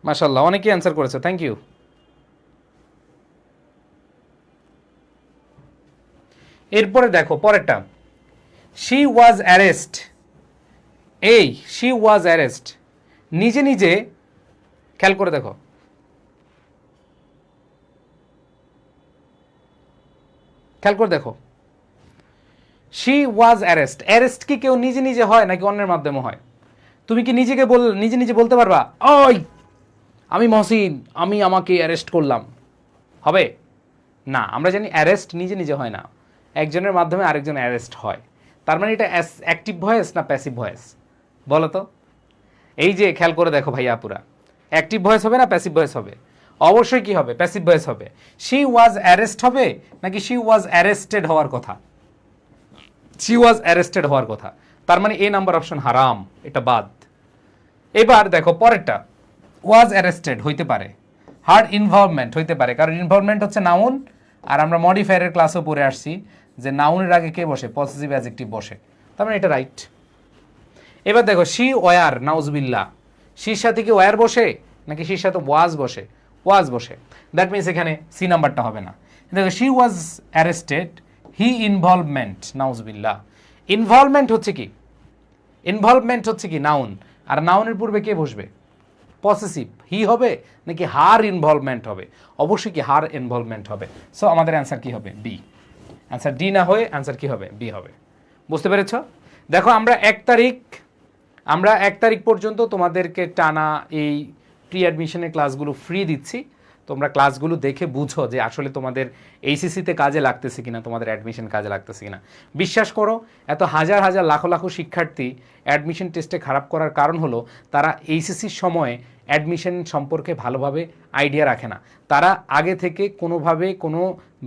Speaker 1: মাশাআল্লাহ অনেকেই অ্যান্সার করেছে, থ্যাংক ইউ। এরপরে দেখো পরেরটা, শি ওয়াজ অ্যারেস্ট। এই শি ওয়াজ অ্যারেস্ট নিজে নিজে, খেয়াল করে দেখো, খেয়াল করে দেখো শি ওয়াজ অ্যারেস্ট। অ্যারেস্ট কি কেউ নিজে নিজে হয় নাকি অন্যের মাধ্যমে হয়? তুমি কি নিজে নিজে বলতে পারবা ওই আমি মহসিন, আমি আমাকে অ্যারেস্ট করলাম? হবে না। আমরা জানি অ্যারেস্ট নিজে নিজে হয় না, একজনের মাধ্যমে আরেকজন অ্যারেস্ট হয়। তার মানে এটা অ্যাক্টিভ ভয়েস না প্যাসিভ ভয়েস বলো তো? এই যে খেয়াল করে দেখো ভাইয়া আপুরা, অ্যাক্টিভ ভয়েস হবে না প্যাসিভ ভয়েস হবে? অবশ্যই কি হবে? প্যাসিভ ভয়েস হবে। শি ওয়াজ অ্যারেস্ট হবে নাকি শি ওয়াজ অ্যারেস্টেড হওয়ার কথা? শি ওয়াজ অ্যারেস্টেড হওয়ার কথা, তার মানে এ নাম্বার অপশন হারাম, এটা বাদ। এবার দেখো পরেরটা, ওয়াজ অ্যারেস্টেড হইতে পারে, হার্ড ইনভলভমেন্ট হইতে পারে, কারণ ইনভলভমেন্ট হচ্ছে নাউন, আর আমরা মডিফায়ারের ক্লাসও পড়ে আসছি যে নাউনের আগে কে বসে? পসেসিভ অ্যাডজেক্টিভ বসে, তার মানে এটা রাইট। এবার দেখো শি ওয়ার, নাউজবিল্লাহ, শির সাথে কি ওয়ার বসে নাকি শির সাথে ওয়াজ বসে? ওয়াজ বসে, দ্যাট মিনস এখানে সি নাম্বারটা হবে না। দেখো she was arrested, he involvement, নাউজবিল্লাহ। ইনভলভমেন্ট হচ্ছে কি? ইনভলভমেন্ট হচ্ছে কি নাউন, আর নাউনের পূর্বে কে বসবে? পসেসিভ। হি হবে নাকি হার ইনভলভমেন্ট হবে? অবশ্যই কি হার ইনভলভমেন্ট হবে। সো আমাদের অ্যান্সার কি হবে? বি। অ্যান্সার ডি না হয়ে অ্যান্সার কি হবে? বি হবে। বুঝতে পেরেছ? দেখো আমরা 1 তারিখ পর্যন্ত তোমাদেরকে টানা এই প্রি অ্যাডমিশনের ক্লাসগুলো ফ্রি দিচ্ছি। তোমরা ক্লাসগুলো দেখে বুঝো যে আসলে তোমাদের এইচএসসিতে কাজে লাগতেছে কিনা, তোমাদের অ্যাডমিশন কাজে লাগতেছে কিনা। বিশ্বাস করো, এত হাজার হাজার লাখো লাখো শিক্ষার্থী অ্যাডমিশন টেস্টে খারাপ করার কারণ হলো তারা এইচএসসির সময়ে অ্যাডমিশন সম্পর্কে ভালোভাবে আইডিয়া রাখে না। তারা আগে থেকে কোনোভাবে কোনো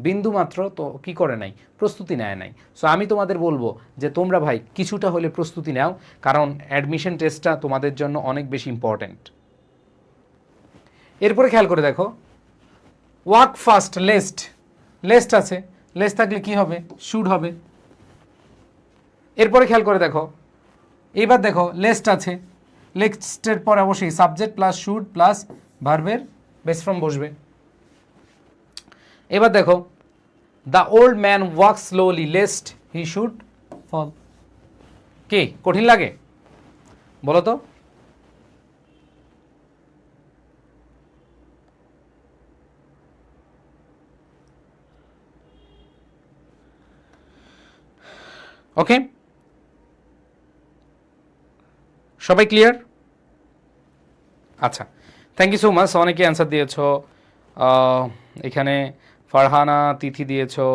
Speaker 1: বিন্দুমাত্র তো কী করে নাই, প্রস্তুতি নেয় নাই। সো আমি তোমাদের বলবো যে তোমরা ভাই কিছুটা হলে প্রস্তুতি নাও, কারণ অ্যাডমিশন টেস্টটা তোমাদের জন্য অনেক বেশি ইম্পর্ট্যান্ট। এরপরে খেয়াল করে দেখো, ওয়ার্ক ফার্স্ট লেস্ট আছে, লেস্ট থাকলে কি হবে, শুড হবে। এরপরে খেয়াল করে দেখো, এইবার দেখো লেস্ট আছে, লেস্টের পরে অবশ্যই সাবজেক্ট প্লাস শুড প্লাস ভার্বের বেস ফর্ম বসবে। এবার দেখো, the old man walk slowly lest he should fall. কি কঠিন লাগে বলো তো? ওকে, সবাই ক্লিয়ার? আচ্ছা, থ্যাংক ইউ সো মাচ। অনেকে অ্যান্সার দিয়েছো। এখানে ফারহানা তিথি দিয়েছো।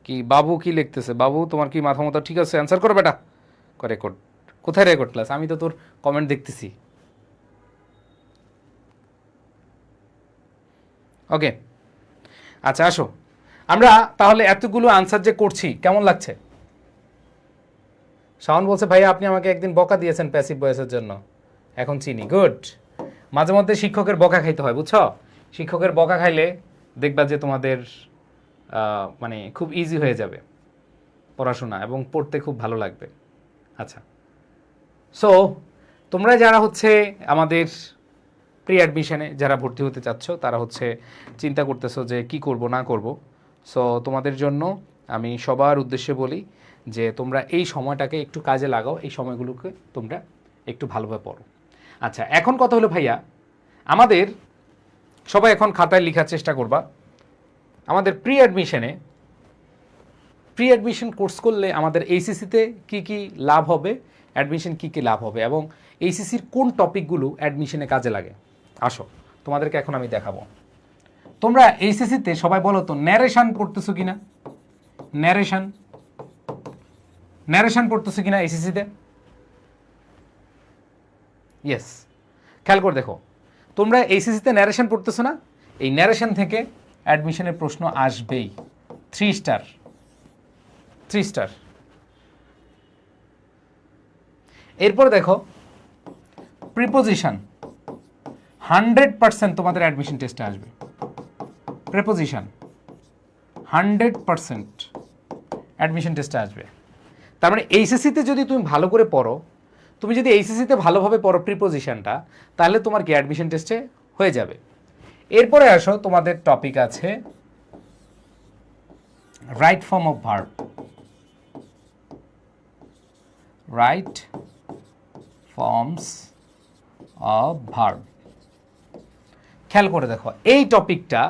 Speaker 1: কি বাবু কি লিখতেছে? বাবু তোমার কি মাথা মতো ঠিক আছে? অ্যান্সার করো বেটা। রেকর্ড কোথায়? Record class? আমি তো তোর কমেন্ট দেখতেছি। ওকে, আচ্ছা আসো, আমরা তাহলে এতগুলো আনসার যে করছি কেমন লাগছে? শাওন বলছে ভাইয়া আপনি আমাকে একদিন বকা দিয়েছেন প্যাসিভ ভয়েসের জন্য, এখন চিনি। গুড। মাঝে মধ্যে শিক্ষকের বকা খাইতে হয়, বুঝছো? শিক্ষকের বকা খাইলে দেখবা যে তোমাদের মানে খুব ইজি হয়ে যাবে পড়াশোনা এবং পড়তে খুব ভালো লাগবে। আচ্ছা, সো তোমরা যারা হচ্ছে আমাদের প্রি অ্যাডমিশনে যারা ভর্তি হতে চাচ্ছ, তারা হচ্ছে চিন্তা করতেছো যে কি করব না করব। সো তোমাদের জন্য আমি সবার উদ্দেশ্যে বলি যে তোমরা এই সময়টাকে একটু কাজে লাগাও, এই সময়গুলোকে তোমরা একটু ভালোভাবে পড়ো। আচ্ছা, এখন কথা হলো ভাইয়া, আমাদের সবাই এখন খাতায় লেখার চেষ্টা করবা আমাদের প্রি অ্যাডমিশন কোর্স করলে আমাদের এইচএসসিতে কি কি লাভ হবে, অ্যাডমিশন কি কি লাভ হবে, এবং এইচএসসির কোন টপিকগুলো অ্যাডমিশনে কাজে লাগে। আসো তোমাদেরকে এখন আমি দেখাবো। তোমরা এইচএসসিতে সবাই বলো তো ন্যারেশন পড়তেছো কিনা? ন্যারেশন পড়তেছো কিনা এইচএসসিতে? ইয়েস, খেয়াল করে দেখো, তোমরা এইচএসসিতে ন্যারেশন পড়তেছো না? এই ন্যারেশন থেকে অ্যাডমিশনের প্রশ্ন আসবেই। 3 স্টার। এরপর দেখো প্রিপোজিশন, 100% তোমাদের অ্যাডমিশন টেস্টে আসবে। প্রিপোজিশন 100% অ্যাডমিশন টেস্টে আসবে। তার মানে এইচএসসিতে যদি তুমি ভালো করে পড়ো, তুমি যদি এইচএসসিতে ভালোভাবে পড়ো প্রিপোজিশনটা, তাহলে তোমার কি অ্যাডমিশন টেস্টে হয়ে যাবে। এরপরে আসো, তোমাদের টপিক আছে right form of verb. Right forms of verb. খেয়াল করে দেখো, এই টপিকটা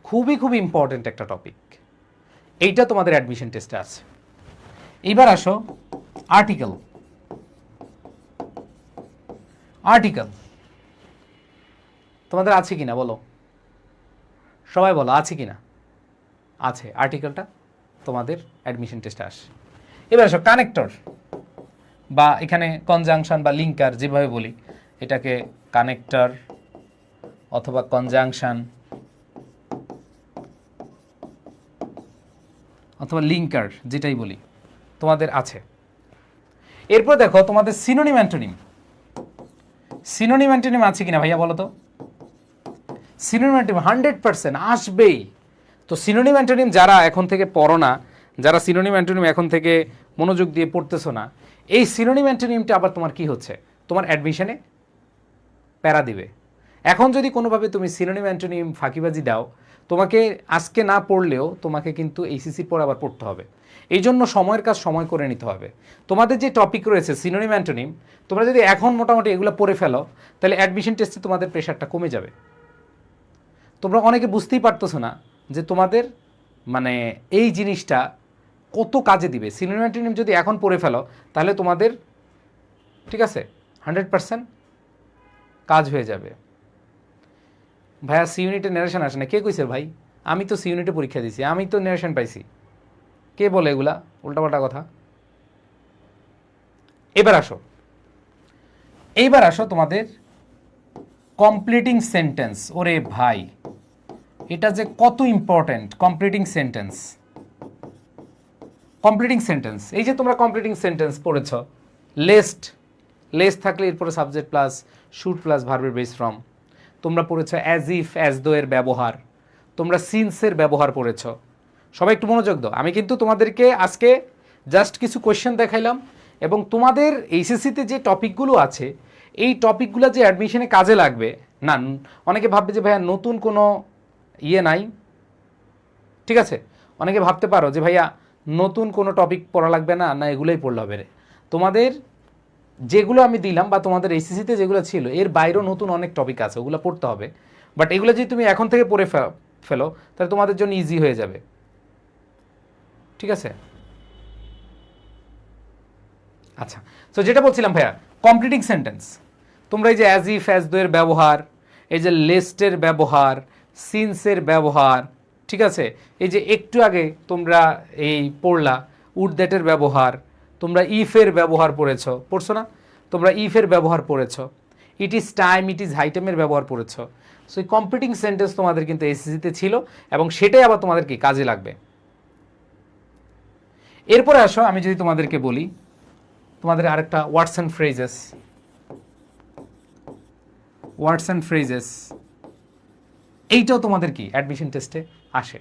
Speaker 1: খুবই খুবই ইম্পর্টেন্ট একটা টপিক। এইটা তোমাদের অ্যাডমিশন টেস্টে আছে। এইবার আসো আর্টিকেল। তোমাদের আছে কিনা বলো, সবাই বলো আছে কিনা? আছে, আর্টিকেলটা তোমাদের অ্যাডমিশন টেস্টে আসে। এবার আসো কানেক্টর, বা এখানে কনজাংশন বা লিঙ্কার যেভাবে বলি, এটাকে কানেক্টর অথবা কনজাংশন অথবা লিঙ্কার যেটাই বলি, তোমাদের আছে। এরপর দেখো তোমাদের সিনোনিম অ্যান্টোনিম আছে কিনা ভাইয়া বলো তো? সিনোনিম অ্যান্টোনিম 100% আসবেই। তো সিনোনিম অ্যান্টোনিম যারা এখন থেকে পড়ো না, যারা সিনোনিম অ্যান্টোনিম এখন থেকে মনোযোগ দিয়ে পড়তেছো না, এই সিনোনিম অ্যান্টোনিমটা আবার তোমার কি হচ্ছে, তোমার অ্যাডমিশনে প্যারা দিবে। এখন যদি কোনোভাবে তুমি সিনোনিম অ্যান্টোনিম ফাঁকিবাজি দাও, তোমাকে আজকে না পড়লেও তোমাকে কিন্তু এইচএসসির পর আবার পড়তে হবে। এই জন্য সময়ের কাজ সময় করে নিতে হবে। তোমাদের যে টপিক রয়েছে সিনোনিম অ্যান্টোনিম, তোমরা যদি এখন মোটামুটি এগুলো পড়ে ফেলো, তাহলে অ্যাডমিশন টেস্টে তোমাদের প্রেশারটা কমে যাবে। তোমরা অনেকে বুঝতেই পারতেছো না যে তোমাদের মানে এই জিনিসটা কত কাজে দিবে। সিনোনিম অ্যান্টোনিম যদি এখন পড়ে ফেলো তাহলে তোমাদের ঠিক আছে 100% কাজ হয়ে যাবে। ভাইয়া সি ইউনিটে নারেশন আসে না, কে কইছে ভাই? আমি তো সি ইউনিটে পরীক্ষা দিছি, আমি তো নারেশন পাইছি। কে বলে এগুলা উল্টাপাল্টা কথা? এইবার আসো তোমাদের কমপ্লিটিং সেন্টেন্স। ওরে ভাই এটা যে কত important completing sentence. Completing sentence, এই যে তোমরা কমপ্লিটিং সেন্টেন্স পড়েছ, লেস্ট থাকলে এরপরে সাবজেক্ট প্লাস শুড প্লাস ভার্বের বেস ফ্রম। তোমরা পড়েছ অ্যাজ ইফ অ্যাজ দো এর ব্যবহার, তোমরা সিন্সের ব্যবহার পড়েছ। সবাই একটু মনোযোগ দাও। আমি কিন্তু তোমাদেরকে আজকে জাস্ট কিছু কোয়েশ্চেন দেখাইলাম এবং তোমাদের এইচএসসিতে যে টপিকগুলো আছে এই টপিকগুলো যে অ্যাডমিশনে কাজে লাগবে না। অনেকে ভাববে যে ভাইয়া নতুন কোনো নাই, ঠিক আছে? অনেকে ভাবতে পারো যে ভাইয়া নতুন কোনো টপিক পড়া লাগবে না, না এগুলোই পড়লে হবে। তোমাদের যেগুলো আমি দিলাম বা তোমাদের এইচএসসিতে যেগুলো ছিল এর বাইরেও নতুন অনেক টপিক আছে, ওগুলো পড়তে হবে। বাট এগুলো যদি তুমি এখন থেকে পড়ে ফেলো তাহলে তোমাদের জন্য ইজি হয়ে যাবে, ঠিক আছে? আচ্ছা, তো যেটা বলছিলাম ভাইয়া কমপ্লিটিং সেন্টেন্স, তোমরা এই যে অ্যাজ ইফ অ্যাজ দো এর ব্যবহার, এই যে লেস্টের ব্যবহার, সিন্সের ব্যবহার, ঠিক আছে? এই যে একটু আগে তোমরা এই পড়লা উড দ্যাটের ব্যবহার, তোমরা ইফের ব্যবহার পড়ছো না? তোমরা ইফের ব্যবহার পড়েছো, it is time it is হাইটেমের ব্যবহার পড়েছো। সো এই কমপ্লিটিং সেন্টেন্স তোমাদের কিন্তু এসএসসিতে ছিল এবং সেটাই আবার তোমাদের কি কাজে লাগবে। এরপরে আসো আমি যদি তোমাদেরকে বলি তোমাদের আরেকটা ওয়ার্ডস অ্যান্ড ফ্রেজেস, এইটাও তোমাদের কি অ্যাডমিশন টেস্টে আসে।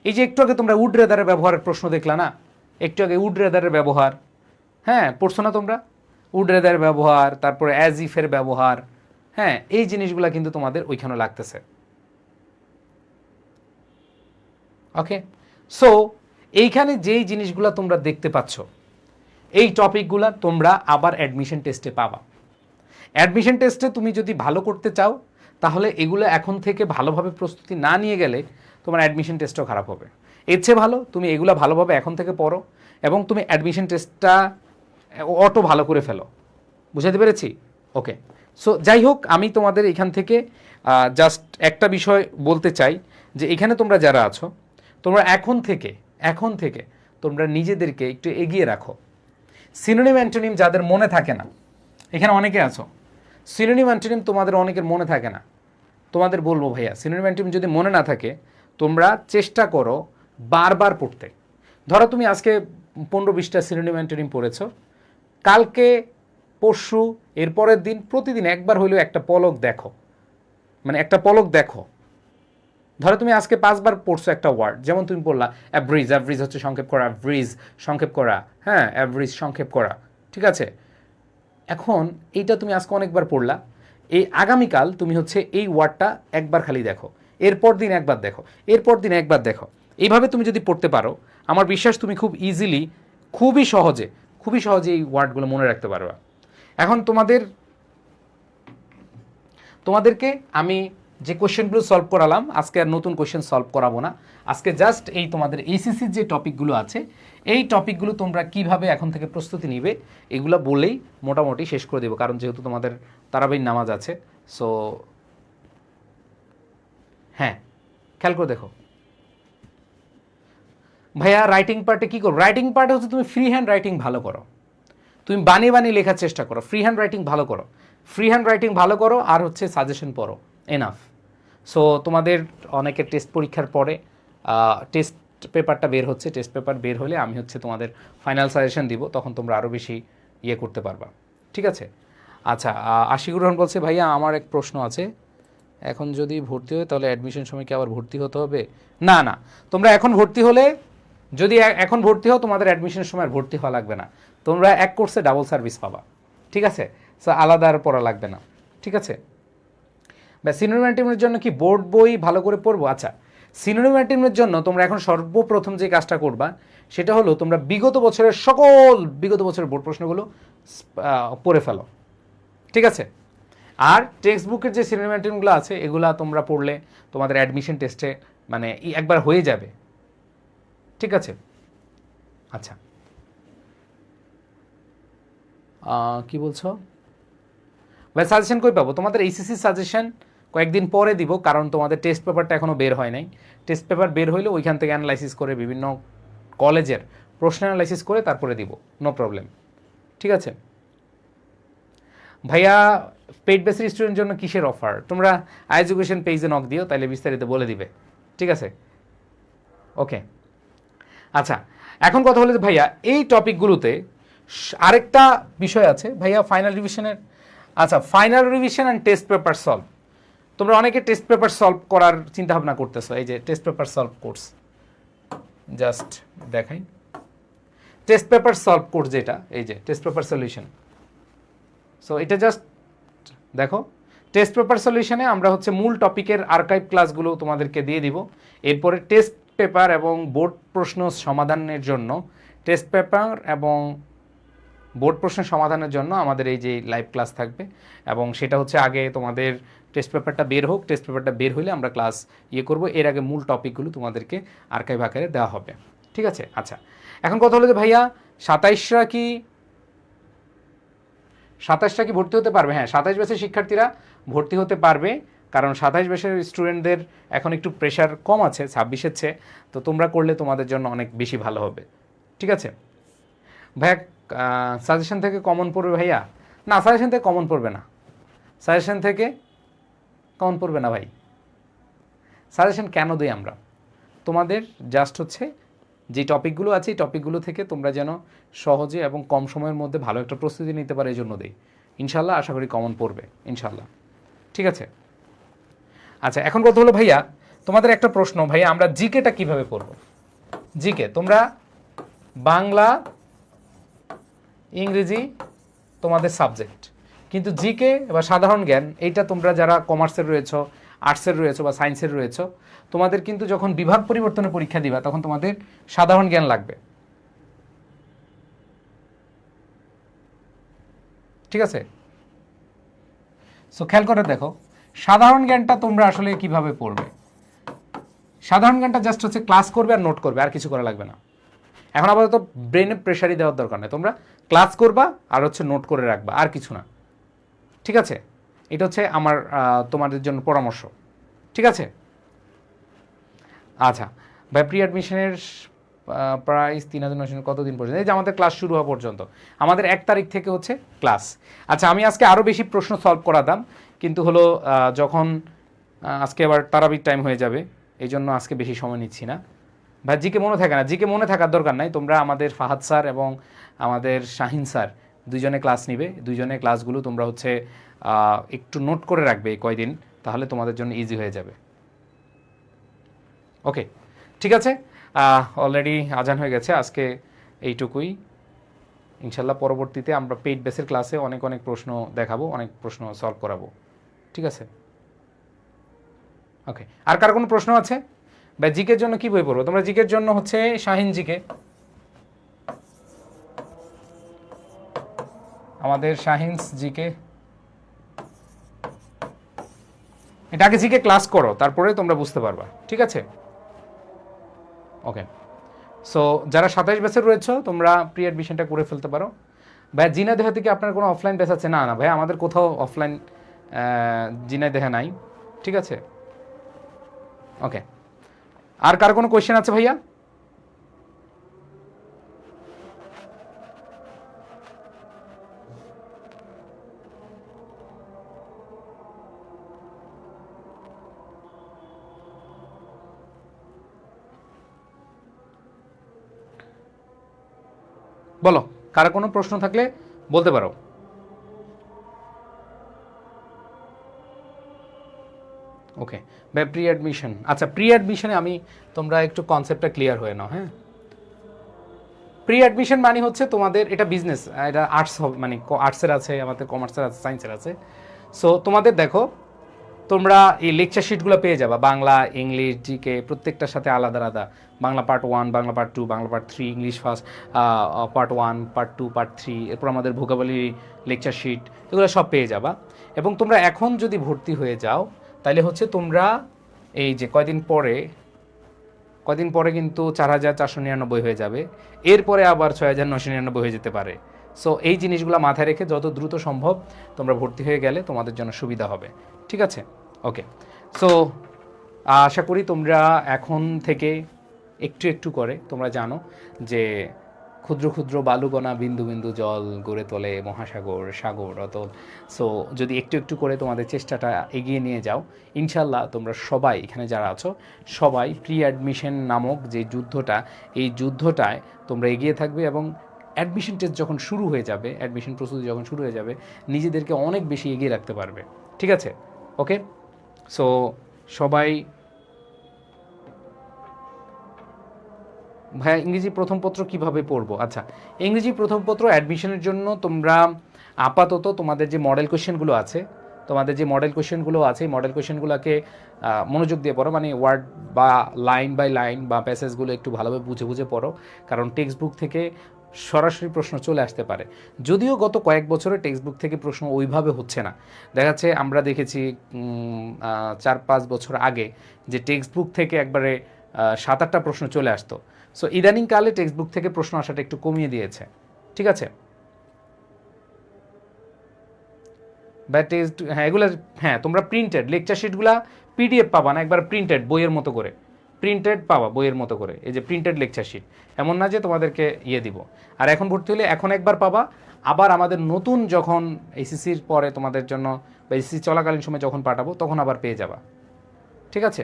Speaker 1: এই যে একটু আগে তোমরা উড রেদারের ব্যবহারের প্রশ্ন দেখলা না, একটু আগে উড রেদারের ব্যবহার, হ্যাঁ পড়ছো না তোমরা? উড রেদারের ব্যবহার, তারপরে অ্যাজ ইফের ব্যবহার, হ্যাঁ এই জিনিসগুলো কিন্তু তোমাদের ওইখানে লাগতেছে। ওকে, সো এইখানে যেই জিনিসগুলো তোমরা দেখতে পাচ্ছ এই টপিকগুলো তোমরা আবার অ্যাডমিশন টেস্টে পাবা। অ্যাডমিশন টেস্টে তুমি যদি ভালো করতে চাও তাহলে এগুলো এখন থেকে ভালোভাবে প্রস্তুতি না নিয়ে গেলে তোমার অ্যাডমিশন টেস্টও খারাপ হবে। এর চেয়ে ভালো তুমি এগুলো ভালোভাবে এখন থেকে পড়ো এবং তুমি অ্যাডমিশন টেস্টটা অটো ভালো করে ফেলো। বুঝাতে পেরেছি? ওকে, সো যাই হোক আমি তোমাদের এখান থেকে জাস্ট একটা বিষয় বলতে চাই যে এখানে তোমরা যারা আছো তোমরা এখন থেকে তোমরা নিজেদেরকে একটু এগিয়ে রাখো। সিনোনিম অ্যান্টোনিম যাদের মনে থাকে না, এখানে অনেকে আছো সিনোনিম অ্যান্টোনিম তোমাদের অনেকের মনে থাকে না, তোমাদের বলবো ভাইয়া সিনোনিম অ্যান্টোনিম যদি মনে না থাকে তোমরা চেষ্টা করো বারবার পড়তে। ধরো তুমি আজকে 15-20টা সিনোনিম অ্যান্টোনিম পড়েছো, কালকে পরশু এরপরের দিন প্রতিদিন একবার হইলেও একটা পলক দেখো, মানে একটা পলক দেখো। ধরো তুমি আজকে 5 বার পড়ছো একটা ওয়ার্ড, যেমন তুমি বললা অ্যাভরিজ, অ্যাভরিজ হচ্ছে সংক্ষেপ করা, অ্যাভরিজ সংক্ষেপ করা, হ্যাঁ অ্যাভরিজ সংক্ষেপ করা, ঠিক আছে? এখন এইটা তুমি আজকে অনেকবার পড়লা, এই আগামীকাল তুমি হচ্ছে এই ওয়ার্ডটা একবার খালি দেখো, এরপর দিন একবার দেখো, এরপর দিন একবার দেখো। এইভাবে তুমি যদি পড়তে পারো আমার বিশ্বাস তুমি খুব ইজিলি খুবই সহজে এই ওয়ার্ডগুলো মনে রাখতে পারবা। এখন তোমাদেরকে আমি যে কোশ্চেনগুলো সলভ করালাম আজকে আর নতুন কোশ্চেন সলভ করাবো না। আজকে জাস্ট এই তোমাদের এইচএসসির যে টপিকগুলো আছে এই টপিকগুলো তোমরা কিভাবে এখন থেকে প্রস্তুতি নিবে এগুলো বলেই মোটামুটি শেষ করে দেবো, কারণ যেহেতু তোমাদের তারাবির নামাজ আছে। সো হ্যাঁ খেয়াল করে দেখো ভাইয়া রাইটিং পার্টে কী করো? রাইটিং পার্টে হচ্ছে তুমি ফ্রি হ্যান্ড রাইটিং ভালো করো, তুমি বানিয়ে লেখার চেষ্টা করো, ফ্রি হ্যান্ড রাইটিং ভালো করো আর হচ্ছে সাজেশন পড়ো, এনাফ। সো তোমাদের অনেকের টেস্ট পরীক্ষার পরে টেস্ট পেপারটা বের হচ্ছে, টেস্ট পেপার বের হলে আমি হচ্ছে তোমাদের ফাইনাল সাজেশন দিব, তখন তোমরা আরও বেশি করতে পারবা, ঠিক আছে? আচ্ছা, আশিকুর রহমান বলছে ভাইয়া আমার এক প্রশ্ন আছে, এখন যদি ভর্তি হয় তাহলে অ্যাডমিশন সময় কি আবার ভর্তি হতে হবে? না, তোমরা এখন ভর্তি হলে যদি এখন ভর্তি হও তোমাদের অ্যাডমিশনের সময় ভর্তি হওয়া লাগবে না, তোমরা এক কোর্সে ডাবল সার্ভিস পাবা, ঠিক আছে? সো আলাদা আর পড়া লাগবে না, ঠিক আছে? বা সিনোনিম অ্যান্টোনিমের জন্য কি বোর্ড বই ভালো করে পড়বো? আচ্ছা, সিনোনিম অ্যান্টোনিমের জন্য তোমরা এখন সর্বপ্রথম যে কাজটা করবা সেটা হলো তোমরা বিগত বছরের বোর্ড প্রশ্নগুলো পড়ে ফেলো, ঠিক আছে? আর টেক্সট বুকের যে সিনোনিম অ্যান্টোনিমগুলো আছে এগুলা তোমরা পড়লে তোমাদের অ্যাডমিশন টেস্টে মানে একবার হয়ে যাবে, ঠিক আছে? আচ্ছা, কি বলছো ভাই? সাজেশন কই পাবো? তোমাদের এইচএসসি সাজেশন কয়েকদিন পরে দিব, কারণ তোমাদের টেস্ট পেপারটা এখনও বের হয় নাই। টেস্ট পেপার বের হইলে ওইখান থেকে অ্যানালাইসিস করে বিভিন্ন কলেজের প্রশ্ন অ্যানালাইসিস করে তারপরে দিব, নো প্রবলেম। ঠিক আছে ভাইয়া, পেইড বেসের স্টুডেন্টের জন্য কিসের অফার? তোমরা এডুকেশন পেজে নক দিও, তাইলে বিস্তারিত বলে দিবে। ঠিক আছে, ওকে। আচ্ছা, এখন কথা হলো যে ভাইয়া এই টপিকগুলোতে আরেকটা বিষয় আছে ভাইয়া, ফাইনাল রিভিশনের। আচ্ছা, final revision and test paper solve. তোমরা অনেকে টেস্ট পেপার সলভ করার চিন্তা ভাবনা করতেছো। এই যে test paper solve course, just দেখাই। টেস্ট পেপার সলভ কোর্স যেটা, এই যে টেস্ট পেপার সলিউশন। সো এটা জাস্ট দেখো, টেস্ট পেপার সলিউশনে আমরা হচ্ছে মূল টপিকের আর্কাইভ ক্লাসগুলো তোমাদেরকে দিয়ে দিব। এরপরে টেস্ট পেপার এবং বোর্ড প্রশ্ন সমাধানের জন্য টেস্ট পেপার এবং বোর্ড প্রশ্ন সমাধানের জন্য আমাদের এই যে লাইভ ক্লাস থাকবে, এবং সেটা হচ্ছে আগে তোমাদের টেস্ট পেপারটা বের হোক, টেস্ট পেপারটা বের হলে আমরা ক্লাস করব। এর আগে মূল টপিকগুলো তোমাদেরকে আর্কাইভ আকারে দেওয়া হবে। ঠিক আছে, আচ্ছা এখন কথা হলো যে ভাইয়া 27রা কি ভর্তি হতে পারবে? হ্যাঁ, 27 ব্যাচের শিক্ষার্থীরা ভর্তি হতে পারবে, কারণ 27 ব্যাচের স্টুডেন্টদের এখন একটু প্রেশার কম আছে 26-এর চেয়ে। তো তোমরা করলে তোমাদের জন্য অনেক বেশি ভালো হবে। ঠিক আছে ভাইয়া, সাজেশন থেকে কমন পড়বে ভাইয়া? না, সাজেশন থেকে কমন পড়বে না। সাজেশন থেকে কমন পড়বে না ভাই। সাজেশন কেন দিই আমরা? তোমাদের জাস্ট হচ্ছে যে টপিকগুলো আছে এই টপিকগুলো থেকে তোমরা যেন সহজে এবং কম সময়ের মধ্যে ভালো একটা প্রস্তুতি নিতে পারে, এই জন্য দিই। ইনশাল্লাহ আশা করি কমন পড়বে ইনশাল্লাহ। ঠিক আছে, আচ্ছা এখন কথা হলো ভাইয়া, তোমাদের একটা প্রশ্ন ভাইয়া, আমরা জিকেটা কিভাবে পড়ব? জিকে তোমরা বাংলা, ইংরেজি তোমাদের সাবজেক্ট, কিন্তু জিকে বা সাধারণ জ্ঞান এইটা তোমরা যারা কমার্সের রয়েছো, আর্টসের রয়েছো বা সায়েন্সের রয়েছো, তোমাদের কিন্তু যখন বিভাগ পরিবর্তনের পরীক্ষা দিবা তখন তোমাদের সাধারণ জ্ঞান লাগবে। ঠিক আছে, সো খেয়াল করে দেখো সাধারণ জ্ঞানটা তোমরা আসলে কিভাবে পড়বে। সাধারণ জ্ঞানটা জাস্ট হচ্ছে ক্লাস করবে আর নোট করবে, আর কিছু করা লাগবে না। এখন আপাতত ব্রেনে প্রেশারই দেওয়ার দরকার নেই, তোমরা ক্লাস করবা আর হচ্ছে নোট করে রাখবা, আর কিছু না। ঠিক আছে, এটা হচ্ছে আমার তোমাদের জন্য পরামর্শ। ঠিক আছে, আচ্ছা ভাই, প্রি অ্যাডমিশনের প্রাইস 3,900 কতদিন পর্যন্ত? এই যে আমাদের ক্লাস শুরু হওয়া পর্যন্ত, আমাদের 1 তারিখ থেকে হচ্ছে ক্লাস। আচ্ছা, আমি আজকে আরও বেশি প্রশ্ন সলভ করাতাম, কিন্তু হলো যখন আজকে আবার তারাবির টাইম হয়ে যাবে, এই জন্য আজকে বেশি সময় নিচ্ছি না। ভাই জিকে মনে থাকে না, জিকে মনে থাকার দরকার নাই। তোমরা আমাদের ফাহাদ স্যার এবং আমাদের শাহিন স্যার দুইজনে ক্লাস নিবে, দুইজনে ক্লাসগুলো তোমরা হচ্ছে একটু নোট করে রাখবে এই কয়দিন, তাহলে তোমাদের জন্য ইজি হয়ে যাবে। ওকে, ঠিক আছে, অলরেডি আজান হয়ে গেছে, আজকে এইটুকুই। ইনশাল্লাহ পরবর্তীতে আমরা পেইড বেসের ক্লাসে অনেক অনেক প্রশ্ন দেখাবো, অনেক প্রশ্ন সলভ করাবো। ঠিক আছে, ওকে। আর কার কোনো প্রশ্ন আছে? বা জিকের জন্য কি বই পড়বো? তোমরা জিকের জন্য হচ্ছে শাহিন জিকে, আমাদের শাহিনস জিকে, এটা আগে জিকে ক্লাস করো, তারপরে তোমরা বুঝতে পারবা। ঠিক আছে, ওকে। সো যারা 27 ব্যাচের রয়েছে তোমরা প্রি অ্যাডমিশনটা করে ফেলতে পারো। ভাই জিনাদেহা থেকে আপনার কোনো অফলাইন ব্যাচ আছে? না না ভাই, আমাদের কোথাও অফলাইন জিনাদেহা নাই। ঠিক আছে, ওকে। আর কার কোনো কোয়েশ্চেন আছে ভাইয়া? বলো, কার কোনো প্রশ্ন থাকলে বলতে পারো। ওকে ভাই, প্রি অ্যাডমিশন, আচ্ছা প্রি অ্যাডমিশনে আমি তোমরা একটু কনসেপ্টটা ক্লিয়ার হয়ে নাও। হ্যাঁ, প্রি অ্যাডমিশন মানে হচ্ছে তোমাদের এটা বিজনেস, এটা আর্টস হবে, মানে আর্টসের আছে, আমাদের কমার্সের আছে, সায়েন্সের আছে। সো তোমাদের দেখো, তোমরা এই লেকচার শিটগুলো পেয়ে যাবা, বাংলা, ইংলিশ, জিকে প্রত্যেকটার সাথে আলাদা আলাদা। Bangla part 1, Bangla part 2, Bangla part 3, English first part 1, part 2, part 3, এরপর আমাদের ভোকাবুলারি লেকচার শিট, এগুলো সব পেয়ে যাবা। এবং তোমরা এখন যদি ভর্তি হয়ে যাও তাহলে হচ্ছে তোমরা এই যে কদিন পরে কিন্তু 4,499 হয়ে যাবে, এরপরে আবার 6,999 হয়ে যেতে পারে। সো এই জিনিসগুলো মাথায় রেখে যত দ্রুত সম্ভব তোমরা ভর্তি হয়ে গেলে তোমাদের জন্য সুবিধা হবে। ঠিক আছে, ওকে। সো আশা করি তোমরা এখন থেকে একটু একটু করে তোমরা জানো যে ক্ষুদ্র ক্ষুদ্র বালুকণা বিন্দু বিন্দু জল গড়ে তোলে মহাসাগর সাগর অতল। সো যদি একটু একটু করে তোমাদের চেষ্টাটা এগিয়ে নিয়ে যাও, ইনশাল্লাহ তোমরা সবাই এখানে যারা আছো সবাই প্রি অ্যাডমিশন নামক যে যুদ্ধটা, এই যুদ্ধটায় তোমরা এগিয়ে থাকবে এবং অ্যাডমিশন টেস্ট যখন শুরু হয়ে যাবে, অ্যাডমিশন প্রস্তুতি যখন শুরু হয়ে যাবে, নিজেদেরকে অনেক বেশি এগিয়ে রাখতে পারবে। ঠিক আছে, ওকে। সো সবাই, ভাইয়া ইংরেজি প্রথম পত্র কীভাবে পড়বো? আচ্ছা, ইংরেজি প্রথম পত্র অ্যাডমিশনের জন্য তোমরা আপাতত তোমাদের যে মডেল কোয়েশ্চেনগুলো আছে, এই মডেল কোয়েশ্চেনগুলোকে মনোযোগ দিয়ে পড়ো, মানে ওয়ার্ড বা লাইন বাই লাইন বা প্যাসেজগুলো একটু ভালোভাবে বুঝে বুঝে পড়ো, কারণ টেক্সট বুক থেকে সরাসরি প্রশ্ন চলে আসতে পারে। যদিও গত কয়েক বছরে টেক্সট বুক থেকে প্রশ্ন ওইভাবে হচ্ছে না, দেখা যাচ্ছে আমরা দেখেছি 4-5 বছর আগে যে টেক্সট বুক থেকে একবারে 7-8টা প্রশ্ন চলে আসতো। সো ইদানিংকালে টেক্সট বুক থেকে প্রশ্ন আসাটা একটু কমিয়ে দিয়েছে। ঠিক আছে, বা টেক্সট, হ্যাঁ এগুলো, হ্যাঁ তোমরা প্রিন্টেড লেকচার শিটগুলা পিডিএফ পাবা না, একবার প্রিন্টেড বইয়ের মতো করে প্রিন্টেড পাবা, বইয়ের মতো করে, এই যে প্রিন্টেড লেকচার শিট, এমন না যে তোমাদেরকে দিব। আর এখন ভর্তি হলে এখন একবার পাবা, আবার আমাদের নতুন যখন এসএসসির পরে তোমাদের জন্য বা এসএসসি চলাকালীন সময় যখন পাঠাবো তখন আবার পেয়ে যাবা। ঠিক আছে,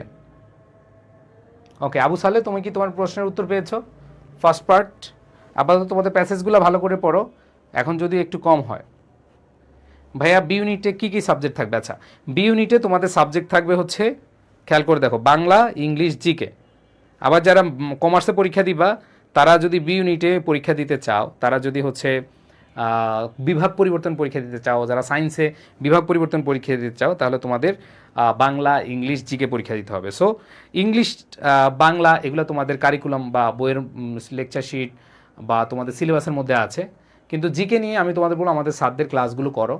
Speaker 1: ওকে। আবু সালে, তুমি কি তোমার প্রশ্নের উত্তর পেয়েছো? ফার্স্ট পার্ট আপাতত তোমাদের প্যাসেজগুলো ভালো করে পড়ো, এখন যদি একটু কম হয়। ভাইয়া বি ইউনিটে কী কী সাবজেক্ট থাকবে? আচ্ছা, বি ইউনিটে তোমাদের সাবজেক্ট থাকবে হচ্ছে, খেয়াল করে দেখো, বাংলা, ইংলিশ, জিকে। আবার যারা কমার্সে পরীক্ষা দিবা তারা যদি বি ইউনিটে পরীক্ষা দিতে চাও, তারা যদি হচ্ছে বিভাগ পরিবর্তন পরীক্ষা দিতে চাও, যারা সায়েন্সে বিভাগ পরিবর্তন পরীক্ষা দিতে চাও, তাহলে তোমাদের বাংলা, ইংলিশ, জিকে পরীক্ষা দিতে হবে। সো ইংলিশ, বাংলা এগুলো তোমাদের কারিকুলাম বা বইয়ের লেকচার শিট বা তোমাদের সিলেবাসের মধ্যে আছে, কিন্তু জিকে নিয়ে আমি তোমাদের বলবো আমাদের স্যারদের ক্লাসগুলো করো,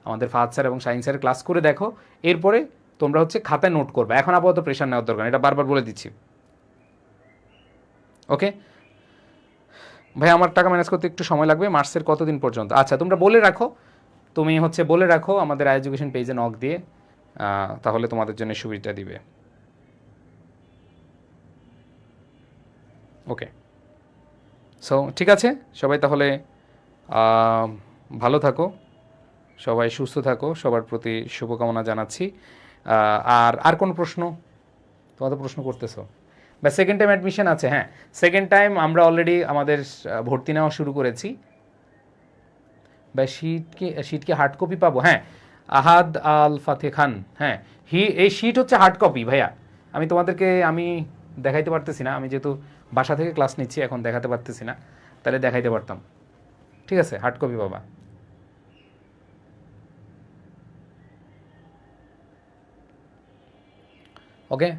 Speaker 1: আমাদের ফাহাদ স্যার এবং শাহিন স্যারের ক্লাস করে দেখো, এরপরে তোমরা হচ্ছে খাতায় নোট করবে। এখন আপাতত প্রেশার নেওয়ার দরকার, এটা বারবার বলে দিচ্ছি। ওকে ভাই, আমার টাকা ম্যানেজ করতে একটু সময় লাগবে, মার্চের কতদিন পর্যন্ত? আচ্ছা, তোমরা বলে রাখো, তুমি হচ্ছে বলে রাখো আমাদের এডুকেশন পেজে নক দিয়ে, তাহলে তোমাদের জন্য সুবিধা দিবে। ওকে, সো ঠিক আছে সবাই, তাহলে ভালো থাকো, সবাই সুস্থ থাকো, সবার প্রতি শুভকামনা জানাচ্ছি। আর কোনো প্রশ্ন? তোমাদের প্রশ্ন করতেছো বা সেকেন্ড টাইম অ্যাডমিশন আছে? হ্যাঁ, সেকেন্ড টাইম আমরা অলরেডি আমাদের ভর্তি নেওয়া শুরু করেছি। বা শিটকে হার্ড কপি পাবো? হ্যাঁ, আহাদ আল ফাতে খান, হ্যাঁ এই শিট হচ্ছে হার্ড কপি ভাইয়া। আমি তোমাদেরকে দেখাইতে পারতেছি না, আমি যেহেতু বাসা থেকে ক্লাস নিচ্ছি এখন দেখাতে পারতেছি না, তাহলে দেখাইতে পারতাম। ঠিক আছে, হার্ড কপি পাবা। ওকে,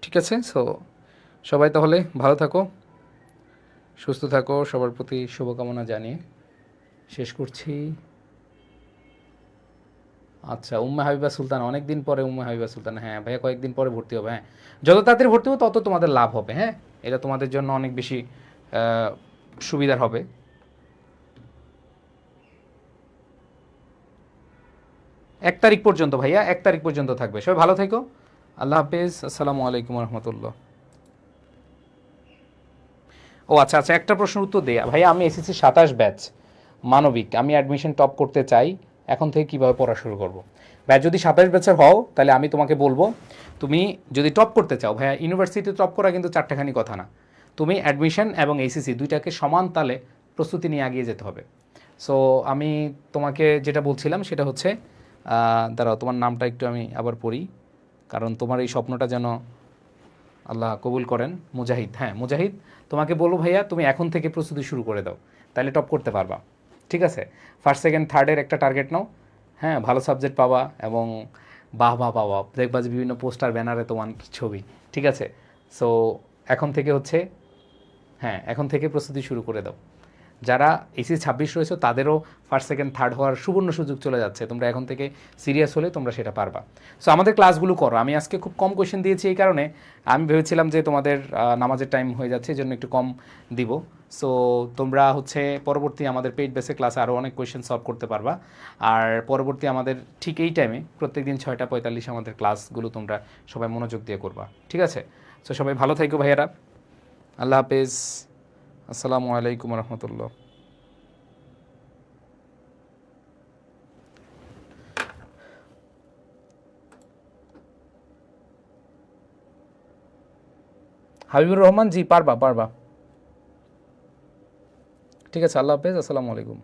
Speaker 1: ঠিক আছে। সো সবাই তাহলে ভালো থাকো, সুস্থ থাকো, সবার প্রতি শুভকামনা জানিয়ে শেষ করছি। আচ্ছা, উম্মে হাবিবা সুলতান, অনেক দিন পরে উম্মে হাবিবা সুলতান, হ্যাঁ ভাইয়া কয়েকদিন পরে ভর্তি হবে। হ্যাঁ, যত তাড়াতাড়ি ভর্তি হবে তত তোমাদের লাভ হবে। হ্যাঁ, এটা তোমাদের জন্য অনেক বেশি সুবিধার হবে। 1 তারিখ পর্যন্ত ভাইয়া, 1 তারিখ পর্যন্ত থাকবে। সবাই ভালো থেকো, আল্লাহ হাফেজ, আসসালামু আলাইকুম রহমতুল্লাহ। ও আচ্ছা আচ্ছা, একটা প্রশ্নের উত্তর দেয়া ভাইয়া, আমি এসএসসি 27 ব্যাচ মানবিক, আমি অ্যাডমিশন টপ করতে চাই, এখন থেকে কীভাবে পড়া শুরু করব? ভাই যদি 27 ব্যাচের হও তাহলে আমি তোমাকে বলবো, তুমি যদি টপ করতে চাও ভাইয়া, ইউনিভার্সিটি টপ করা কিন্তু চারটেখানি কথা না, তুমি অ্যাডমিশন এবং এসএসসি দুইটাকে সমান তালে প্রস্তুতি নিয়ে এগিয়ে যেতে হবে। সো আমি তোমাকে যেটা বলছিলাম সেটা হচ্ছে, দাঁড়াও তোমার নামটা একটু আমি আবার পড়ি, কারণ তোমার এই স্বপ্নটা যেন আল্লাহ কবুল করেন। মুজাহিদ, হ্যাঁ মুজাহিদ, তোমাকে বলবো ভাইয়া তুমি এখন থেকে প্রস্তুতি শুরু করে দাও, তাহলে টপ করতে পারবা। ঠিক আছে, ফার্স্ট সেকেন্ড থার্ডের একটা টার্গেট নাও, হ্যাঁ ভালো সাবজেক্ট পাবা এবং বাহ পাবা, দেখবা যে বিভিন্ন পোস্টার ব্যানারে তোমার ছবি। ঠিক আছে, সো এখন থেকে হচ্ছে, হ্যাঁ এখন থেকে প্রস্তুতি শুরু করে দাও, যারা এসি 26 রয়েছে তাদেরও ফার্স্ট সেকেন্ড থার্ড হওয়ার সুবর্ণ সুযোগ চলে যাচ্ছে, তোমরা এখন থেকে সিরিয়াস হলে তোমরা সেটা পারবা। সো আমাদের ক্লাসগুলো করো। আমি আজকে খুব কম কোয়েশ্চেন দিয়েছি এই কারণে, আমি ভেবেছিলাম যে তোমাদের নামাজের টাইম হয়ে যাচ্ছে এই জন্য একটু কম দিব। সো তোমরা হচ্ছে পরবর্তী আমাদের পেইড বেসে ক্লাসে আরও অনেক কোয়েশ্চেন সলভ করতে পারবা। আর পরবর্তী আমাদের ঠিক এই টাইমে প্রত্যেকদিন 6টা 45 আমাদের ক্লাসগুলো তোমরা সবাই মনোযোগ দিয়ে করবা, ঠিক আছে? সো সবাই ভালো থাকো ভাইয়েরা, আল্লাহ হাফেজ, আসসালামু আলাইকুম রহমতুল্লাহ। হাবিবুর রহমান, জি পারবা পারবা, ঠিক আছে, আল্লাহ হাফেজ, আসসালামু আলাইকুম।